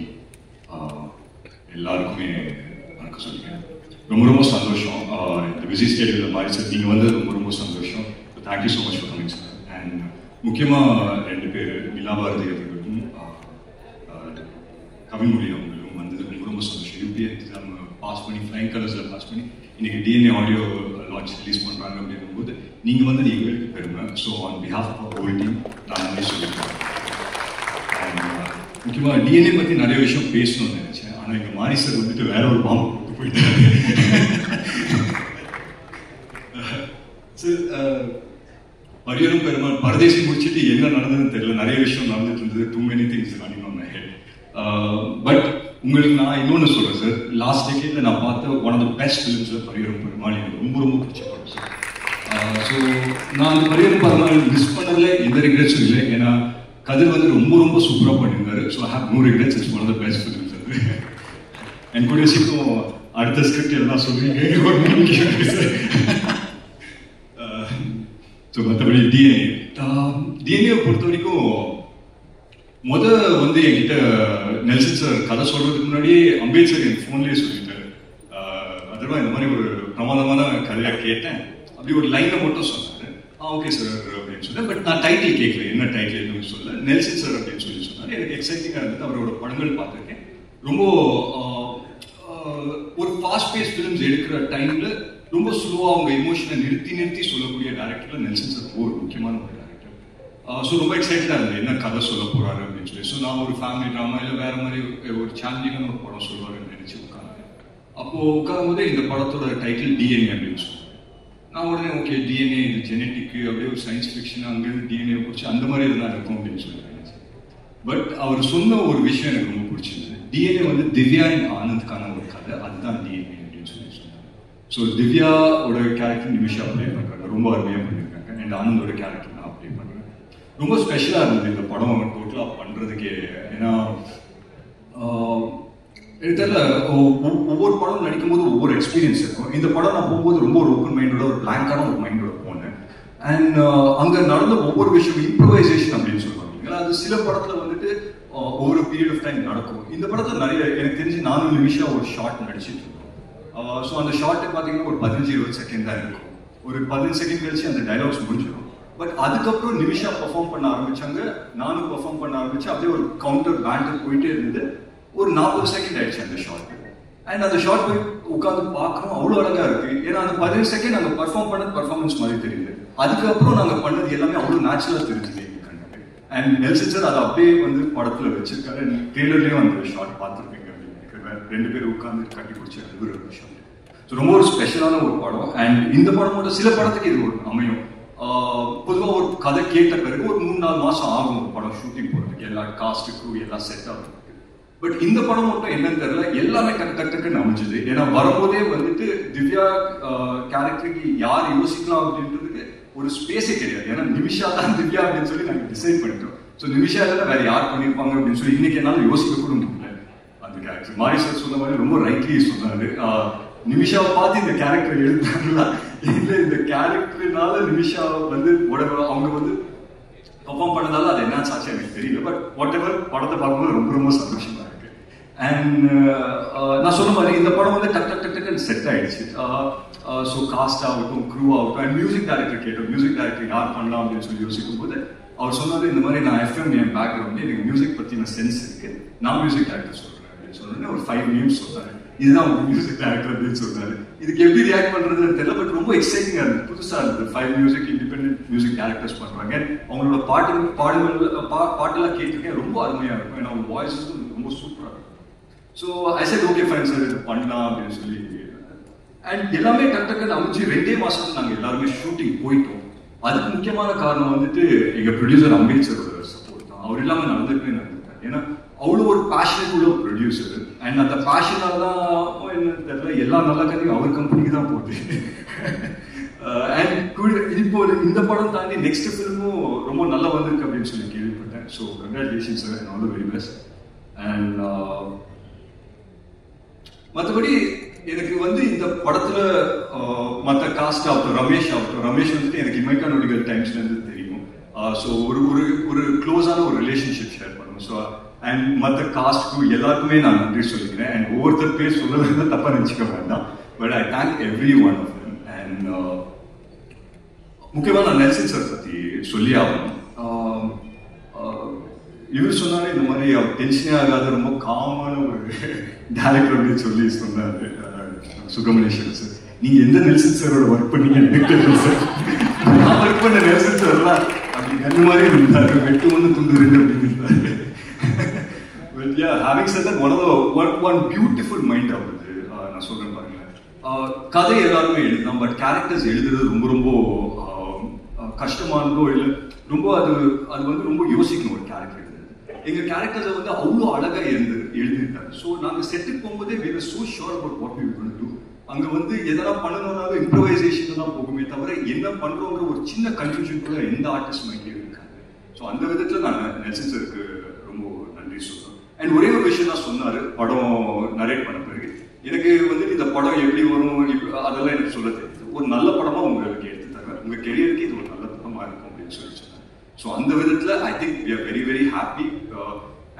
எல்லாருக்குமே வணக்கம் சொல்லிக்கிறேன். ரொம்ப ரொம்ப சந்தோஷம். இந்த பிஸி ஸ்டேடியில் மாதிரி சார் நீங்கள் வந்து ரொம்ப ரொம்ப சந்தோஷம். Thank you so much for coming sir. And முக்கியமாக ரெண்டு பேர் நிலாபாரதி அவர்களுக்கும் கவிமொழி அவங்களும் வந்து ரொம்ப ரொம்ப சந்தோஷம். யூபிஏ எக்ஸாம் பாஸ் பண்ணி ஃப்ளைங் கலர்ஸில் பாஸ் பண்ணி இன்னைக்கு டிஎன்ஏ ஆடியோ லான்ச் ரிலீஸ் பண்ணுறாங்க அப்படிங்கும்போது நீங்கள் வந்து எங்களுக்கு பெருமை. So on behalf of whole team நான் வந்து சொல்லியிருக்கேன். அண்ட் முக்கியமாக டிஎன்ஏ பற்றி நிறைய விஷயம் பேசணும்னு நினச்சேன். ஆனால் எங்கள் மாரி சார் வந்துட்டு வேற ஒரு பாம்பு கொடுத்து போயிட்டாரு. சார் பரியரும் பெருமாள் பரதேசி முடிச்சுட்டு என்ன நடந்ததுன்னு தெரியல. நிறைய விஷயம் நடந்துட்டு இருந்தது. Too many things running on my head. But உங்களுக்கு நான் இன்னொன்று சொல்கிறேன் சார். லாஸ்ட் டெக்கேட்ல நான் பார்த்த ஒன் ஆஃப் த பெஸ்ட் ஃபிலிம்ஸில் பரியரும் பெருமாள் எனக்கு ரொம்ப ரொம்ப பிடிச்ச படம் சார். ஸோ நான் அந்த பரியரும் பெருமாள் மிஸ் பண்ணதில் எந்த ரிக்ரெட்ஸும் இல்லை. ஏன்னா கதிர் வந்து ரொம்ப ரொம்ப சூப்பராக பண்ணியிருந்தாரு. So I have no regrets. It's one of the best films அது. என் கூட சீக்கிரம் அடுத்த ஸ்கிரிப்ட் எல்லாம் சொல்லுவீங்க ஒரு நம்பிக்கை இருக்கு சார். ஸோ மற்றபடி டிஎன்ஏ பொறுத்த வரைக்கும் வந்து என்கிட்ட நெல்சன் சார் கதை சொல்றதுக்கு முன்னாடியே அம்பேத்கர் என் ஃபோன்லேயே சொல்லிட்டாரு. அதெல்லாம் இந்த மாதிரி ஒரு பிரமாதமான கதையை கேட்டேன். அப்படி ஒரு லைனை மட்டும் சொன்னாரு. ஓகே சார் அப்படின்னு சொன்னேன். பட் நான் டைட்டில் கேட்கல, என்ன டைட்டில் எதுவும் சொல்ல. நெல்சன் சார் அப்படின்னு சொல்லி சொன்னார். எனக்கு எக்ஸைட்டிங்காக இருந்தது. அவரோட படங்கள் பார்த்துருக்கேன். ரொம்ப ஒரு ஃபாஸ்ட் பேஸ் ஃபிலிம்ஸ் எடுக்கிற டைம்ல ரொம்ப ஸ்லோவாக அவங்க எமோஷனை நிறுத்தி சொல்லக்கூடிய டேரக்டர்ல நெல்சன் சார் ஒரு முக்கியமான ஒரு டேரக்டர். ஸோ ரொம்ப எக்ஸைட்டடாக இருந்தது என்ன கதை சொல்ல போறாரு அப்படின்னு சொல்லி. ஸோ நான் ஒரு ஃபேமிலி ட்ராமா இல்லை வேற மாதிரி ஒரு சேலஞ்சிங்கான ஒரு படம் சொல்லுவாருன்னு நினைச்சு உட்கார்ந்தேன். அப்போ உட்காரும் போது இந்த படத்தோட டைட்டில் டிஎன்ஏ அப்படின்னு சொன்னேன். நான் உடனே ஓகே டிஎன்ஏ இது ஜெனட்டிக்கு அப்படியே ஒரு சயின்ஸ் ஃபிக்ஷன் அங்கேருந்து டிஎன்ஏ பிடிச்சி அந்த மாதிரி இதெல்லாம் இருக்கும் அப்படின்னு சொல்லி நினைச்சேன். பட் அவர் சொன்ன ஒரு விஷயம் எனக்கு ரொம்ப பிடிச்சிருந்தது. டிஎன்ஏ வந்து திவ்யா அண்ட் ஆனந்த்கான ஒரு கதை, அதுதான் டிஎன்ஏ அப்படின்னு சொல்லி சொன்னாங்க. ஸோ திவ்யாவோட கேரக்டர் நிமிஷா அப்ளை பண்ணுறாங்க, ரொம்ப அருமையாக பண்ணியிருக்காங்க. அண்ட் ஆனந்தோட கேரக்டர் நான் அப்ளை பண்ணுறேன். ரொம்ப ஸ்பெஷலாக இருந்தது இந்த படம் டோட்டலாக பண்ணுறதுக்கே. ஏன்னா எனக்கு தெரியல, ஒவ்வொரு படம் நடிக்கும் போது ஒவ்வொரு எக்ஸ்பீரியன்ஸ் இருக்கும். இந்த படம் நான் போகும்போது ரொம்ப ஒரு ஓப்பன் மைண்டோட ஒரு பிளாங்கான ஒரு மைண்டோட போனேன். அண்ட் அங்கே நடந்த ஒவ்வொரு விஷயம் இம்ப்ரவைசேஷன் அப்படின்னு சொல்லுவாங்க. அது சில படத்தில் வந்துட்டு ஒவ்வொரு பீரியட் ஆஃப் டைம் நடக்கும். இந்த படத்தில் நிறைய எனக்கு தெரிஞ்சு 4 நிமிஷம் ஒரு ஷார்ட் நடிச்சிட்டு இருக்கோம். ஸோ அந்த ஷார்ட்டு பார்த்தீங்கன்னா ஒரு 15-20 செகண்ட் தான் இருக்கும். ஒரு 15 செகண்ட் கழிச்சு அந்த டைலாக்ஸ் முடிஞ்சிடும். பட் அதுக்கப்புறம் நிமிஷா பெர்ஃபார்ம் பண்ண ஆரம்பிச்சாங்க, நானும் பெர்ஃபார்ம் பண்ண ஆரம்பிச்சு. அப்படியே ஒரு கவுண்டர் பேண்டர் போயிட்டே இருந்தது. ஒரு 40 செகண்ட் ஆயிடுச்சு அந்த ஷார்ட். அண்ட் அந்த ஷார்ட் போய் உட்காந்து பார்க்கணும், அவ்வளோ அழகா இருக்கு. ஏன்னா அந்த 15 செகண்ட் அங்கே பர்ஃபார்ம் பண்ணது பர்ஃபார்மன்ஸ் மாதிரி தெரியுது. அதுக்கப்புறம் நாங்கள் பண்ணது எல்லாமே அவ்வளோ நேச்சுரலாக தெரிஞ்சுது எங்கள் கண்ணுக்கு. அண்ட் நெல்சன் சார் அதை அப்படியே வந்து படத்தில் வச்சிருக்காரு. ட்ரெய்லர்லேயும் அந்த ஷார்ட் பார்த்துருப்பீங்க அப்படின்னு நினைக்கிறேன். 2 பேர் உட்காந்து கட்டி பிடிச்சி அழுகுற ஒரு ஷார்ட். ஸோ ரொம்ப ஒரு ஸ்பெஷலான ஒரு படம். அண்ட் இந்த படம் மட்டும் சில படத்துக்கு இது ஒரு அமையும். பொதுவாக ஒரு கதை கேட்ட பிறகு ஒரு 3-4 மாதம் ஆகும் ஒரு படம் ஷூட்டிங் போகிறதுக்கு, எல்லா காஸ்ட்டுக்கும் எல்லாம் செட் ஆகுறதுக்கு. பட் இந்த படம் மட்டும் என்னன்னு தெரியல, எல்லாமே டக்குன்னு அமைஞ்சது. ஏன்னா வரும்போதே வந்துட்டு திவ்யா கேரக்டருக்கு யார் யோசிக்கலாம் அப்படின்றதுக்கு ஒரு ஸ்பேஸே கிடையாது. ஏன்னா நிமிஷா தான் திவ்யா அப்படின்னு சொல்லி நாங்கள் டிசைட் பண்ணிட்டோம். ஸோ நிமிஷா இல்லை வேற யார் பண்ணியிருப்பாங்க அப்படின்னு சொல்லி இன்னைக்கு என்னால் யோசிக்க கூட முடியல அந்த கேரக்டர். மாரி சார் சொன்ன மாதிரி ரொம்ப ரைட்லி சொன்னாரு, நிமிஷாவை பார்த்து இந்த கேரக்டர் எழுதுனாங்களா இல்லை இந்த கேரக்டர்னால நிமிஷா வந்து அவங்க வந்து பர்ஃபார்ம் பண்ணதால அது என்ன சாட்சி எனக்கு தெரியல. பட் வாட் எவர் படத்தை பார்க்கும்போது ரொம்ப ரொம்ப சந்தோஷமா இருக்கு. அண்ட் நான் சொன்ன மாதிரி இந்த படம் வந்து டக்குன்னு செட் ஆயிடுச்சு. ஸோ காஸ்ட் ஆகட்டும், க்ரூ ஆகட்டும், அண்ட் மியூசிக் டைரக்டர் கேட்டோம். மியூசிக் டைரக்டர் யார் பண்ணலாம் அப்படின்னு சொல்லி யோசிக்கும் போது அவர் சொன்னாரு, இந்த மாதிரி நான் FM என் பேக்ரவுண்ட் எனக்கு மியூசிக் பற்றின சென்ஸ் இருக்கு, நான் மியூசிக் டைரக்டர் சொல்றேன் அப்படின்னு சொன்னோன்னே ஒரு 5 நேம்ஸ் சொன்னாரு. இதுதான் மியூசிக் டைரக்டர் அப்படின்னு சொன்னாரு. இதுக்கு எப்படி ரியாக்ட் பண்றதுன்னு தெரியல. பட் ரொம்ப எக்ஸைட்டிங்கா இருந்தது, புதுசா இருந்தது. 5 மியூசிக் இண்டிபெண்டன்ட் மியூசிக் டைரக்டர்ஸ் பண்றாங்க. அவங்களோட பாட்டெல்லாம் கேட்டிருக்கேன், ரொம்ப அருமையா இருக்கும். ஏன்னா அவங்க வாய்ஸ் ரொம்ப சூப்பரா இருக்கும். So I set okay fine sir, இது பண்ணலாம் அப்படின்னு சொல்லி. அண்ட் எல்லாமே டக்குன்னு அமைச்சு 2 மாசம் நாங்கள் எல்லாருமே ஷூட்டிங் போயிட்டோம். அதுக்கு முக்கியமான காரணம் வந்துட்டு எங்க ப்ரொடியூசர் அம்பேத்கரோட சப்போர்ட் தான். அவர் இல்லாமல் நடந்திருக்காரு. ஏன்னா அவ்வளோ ஒரு பேஷனேட் உள்ள ப்ரொடியூசர். அண்ட் அந்த பேஷனால தான் என்னன்னு தெரியல, எல்லா நல்ல கதையும் அவர் கம்பெனிக்கு தான் போகுது. அண்ட் இப்போ இந்த படம் தாண்டி நெக்ஸ்ட் ஃபிலிமும் ரொம்ப நல்லா வந்திருக்கு அப்படின்னு சொல்லி கேள்விப்பட்டேன். So congratulation sir, and all the very best. And மற்றபடி எனக்கு வந்து இந்த படத்துல மற்ற காஸ்ட் ஆகட்டும், ரமேஷ் வந்துட்டு எனக்கு இமைக்கா நொடிகள் டைம்ஸ்ல இருந்து தெரியும். ஸோ ஒரு க்ளோஸான ஒரு ரிலேஷன்ஷிப் ஷேர் பண்ணுவோம். ஸோ அண்ட் மற்ற காஸ்ட்க்கு எல்லாருக்குமே நான் நன்றி சொல்லிக்கிறேன். அண்ட் ஒவ்வொருத்தர் பேர் சொல்ல தப்பா நினைச்சுக்க வேண்டாம். But I thank every one of them. And முக்கியமாக நான் நெல்சன் சார் பற்றி சொல்லி ஆகணும். இவர் சொன்னாலே இந்த மாதிரி டென்ஷனே ஆகாத ரொம்ப காமான ஒரு டேரக்டர் அப்படின்னு சொல்லி சொன்னார் சுப்பிரமணியன் சார். நீங்க எந்த நெல்சன் சாரோட ஒர்க் பண்ணீங்க எனக்கு தெரியல சார். நான் ஒர்க் பண்ண நெல்சன் சார்லாம் அப்படி கண்ணு மாதிரி இருந்தாரு, வெட்டு ஒன்று துண்டு 2 அப்படின்னு இருந்தாரு. But yeah, having said that, one beautiful mind ஆகுது. நான் சொல்றேன் பாருங்களேன், கதை எல்லாருமே எழுதலாம், பட் கேரக்டர்ஸ் எழுதுறது ரொம்ப ரொம்ப கஷ்டமானதோ இல்லை, ரொம்ப அது வந்து ரொம்ப யோசிக்கணும் ஒரு கேரக்டர். எங்க கேரக்டர்ஸை வந்து அவ்வளோ அழகா எழுதிருக்காரு. ஸோ நாங்கள் செட்டுக்கு போகும்போதே we were so sure about what we were going to do. அங்க வந்து எதெல்லாம் பண்ணணும்னாலும் இம்ப்ரோவைசேஷன் தான் போகுமே தவிர என்ன பண்றோங்கிற ஒரு சின்ன கன்ஃபியூஷன் கூட எந்த ஆர்டிஸ்ட் மைண்ட்லயும் இருக்காங்க. ஸோ அந்த விதத்துல நான் நெல்சன் சாருக்கு ரொம்ப நன்றி சொல்றேன். அண்ட் ஒரே ஒரு விஷயம் தான் சொன்னாரு படம் நரேட் பண்ண பிறகு, எனக்கு வந்து இந்த படம் எப்படி வரும் அதெல்லாம் எனக்கு சொல்ல தெரியுது, ஒரு நல்ல படமா உங்களுக்கு எடுத்து தருவேன், உங்க கெரியருக்கு இது ஒரு நல்ல படமா இருக்கும் அப்படின்னு சொல்லி சொன்னாங்க. ஸோ அந்த விதத்துல I think we are very very happy.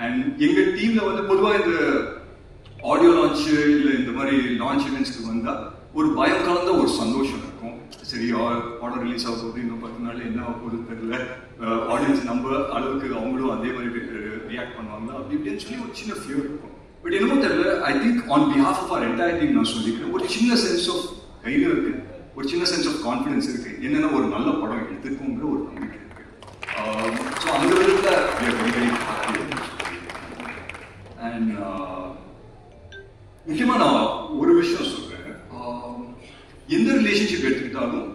And எங்க டீம்ல வந்து பொதுவாக இந்த ஆடியோ லான்ச் இல்லை இந்த மாதிரி லான்ச் இவெண்ட்ஸ்க்கு வந்தா ஒரு பயம் கலந்த ஒரு சந்தோஷம் இருக்கும். சரி படம் ரிலீஸ் ஆக போகுது, இன்னும் 10 நாள் என்ன ஆக போகுது தெரியல, ஆடியன்ஸ் நம்ம அளவுக்கு அவங்களும் அதே மாதிரி ரியாக்ட் பண்ணுவாங்களா அப்படி இப்படின்னு சொல்லி ஒரு சின்ன ஃபியர் இருக்கும். பட் என்னமோ தெரியல, I think on behalf of our entire team நான் சொல்லிக்கிறேன், ஒரு சின்ன சென்ஸ் ஆஃப் தைரியம் இருக்கு, ஒரு சின்ன சென்ஸ் ஆஃப் கான்ஃபிடன்ஸ் இருக்கு. என்னன்னா ஒரு நல்ல படம் எடுத்துக்குங்கிற ஒரு நம்பிக்கை இருக்கு. ஸோ அந்த விதத்துல வெரி வெரி ஹாப்பி. அண்ட் முக்கியமா நான் ஒரு விஷயம் சொல்றேன், எந்த ரிலேஷன்ஷிப் எடுத்துக்கிட்டாலும்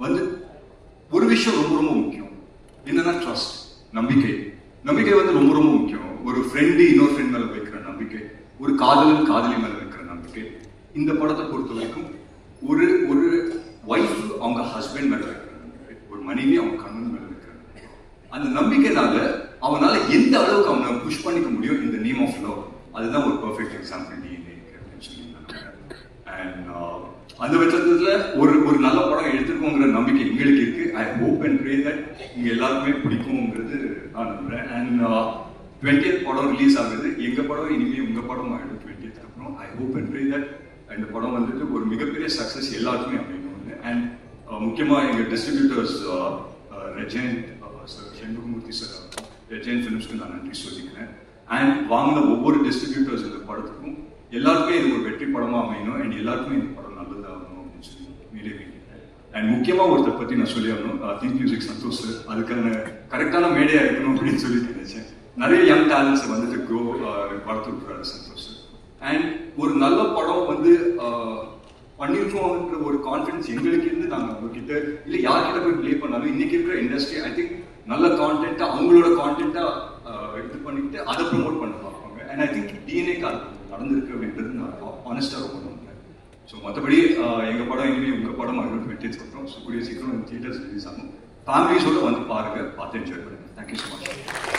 வந்து ஒரு விஷயம் ரொம்ப ரொம்ப முக்கியம், என்னன்னா ட்ரஸ்ட், நம்பிக்கை. நம்பிக்கை வந்து ரொம்ப ரொம்ப முக்கியம். ஒரு ஃப்ரெண்டு இன்னொரு ஃப்ரெண்ட் மேல வைக்கிற நம்பிக்கை, ஒரு காதலன் காதலி மேல வைக்கிற நம்பிக்கை. இந்த படத்தை பொறுத்த வரைக்கும் ஒரு ஒய்ஃப் அவங்க ஹஸ்பண்ட் மேல வைக்கிற நம்பிக்கை, ஒரு மனைவி அவங்க கணவன் மேல வைக்கிற நம்பிக்கை. அந்த நம்பிக்கைனால அவனால எந்த அளவுக்கு அவனை புஷ் பண்ணிக்க முடியும் இந்த நேம் ஆஃப் லவ். அதுதான் ஒரு பெர்ஃபெக்ட் எக்ஸாம்பிள் DNA அப்படின்னு சொல்லி நினைக்கிறேன். அண்ட் அந்த விதத்துல ஒரு நல்ல படம் எடுத்துக்கோங்கிற நம்பிக்கை எங்களுக்கு இருக்கு. I hope and pray that இங்க எல்லாருக்குமே பிடிக்கும்ங்கிறது நான் நம்புறேன். அண்ட் 20th படம் ரிலீஸ் ஆகுது, எங்க படம் இனிமே உங்க படம் ஆயிடும் 20th அப்புறம். I hope and pray that இந்த படம் வந்துட்டு ஒரு மிகப்பெரிய சக்சஸ் எல்லாருக்குமே அமையணும். அண்ட் முக்கியமா எங்க distributors Regent sir, Senbagamoorthy sir, Regent ஃபிலிம்ஸ்க்கு நான் நன்றி சொல்லிக்கிறேன். அண்ட் வாங்கின ஒவ்வொரு டிஸ்ட்ரிபியூட்டர்ஸ் இந்த படத்துக்கும் எல்லாருக்குமே இது ஒரு வெற்றி படமா அமையணும். அண்ட் எல்லாருக்குமே இந்த படம் நல்லதாகணும் அப்படின்னு சொல்லி மேலே வைக்கிறேன். அண்ட் முக்கியமாக ஒருத்தர் பற்றி நான் சொல்லி ஆகணும், திங்க் மியூசிக் சந்தோஷ் சார். அதுக்கான கரெக்டான மேடையாக இருக்கணும் அப்படின்னு சொல்லிட்டு நினைச்சேன். நிறைய யங் டேலண்ட்ஸை வந்துட்டு க்ரோ வளர்த்து விட்டுறாரு சந்தோஷ் சார். அண்ட் ஒரு நல்ல படம் வந்து பண்ணியிருக்கோன்ற ஒரு கான்ஃபிடன்ஸ் எங்களுக்கு இருந்து நாங்கள் அவங்ககிட்ட இல்லை யார்கிட்ட போய் ப்ளே பண்ணாலும் இன்னைக்கு இருக்கிற இண்டஸ்ட்ரி ஐ திங்க் நல்ல கான்டென்ட்டாக அவங்களோட கான்டென்ட்டாக இது பண்ணிட்டு அதை ப்ரொமோட் பண்ண பார்ப்பாங்க. அண்ட் ஐ திங்க் டிஎன்ஏக்கு அது நடந்திருக்கு அப்படின்றது நான் ஆனஸ்டாக ரொம்ப நம்புறேன். ஸோ மற்றபடி எங்கள் படம் இனிமேல் உங்கள் படம் அவங்களுக்கு வெட்டிச்சு அப்புறம் ஸோ கூடிய சீக்கிரம் தியேட்டர்ஸ் ரிலீஸ் ஆகும். ஃபேமிலிஸோடு வந்து பாருங்கள், பார்த்து என்ஜாய் பண்ணுங்கள். Thank you so much.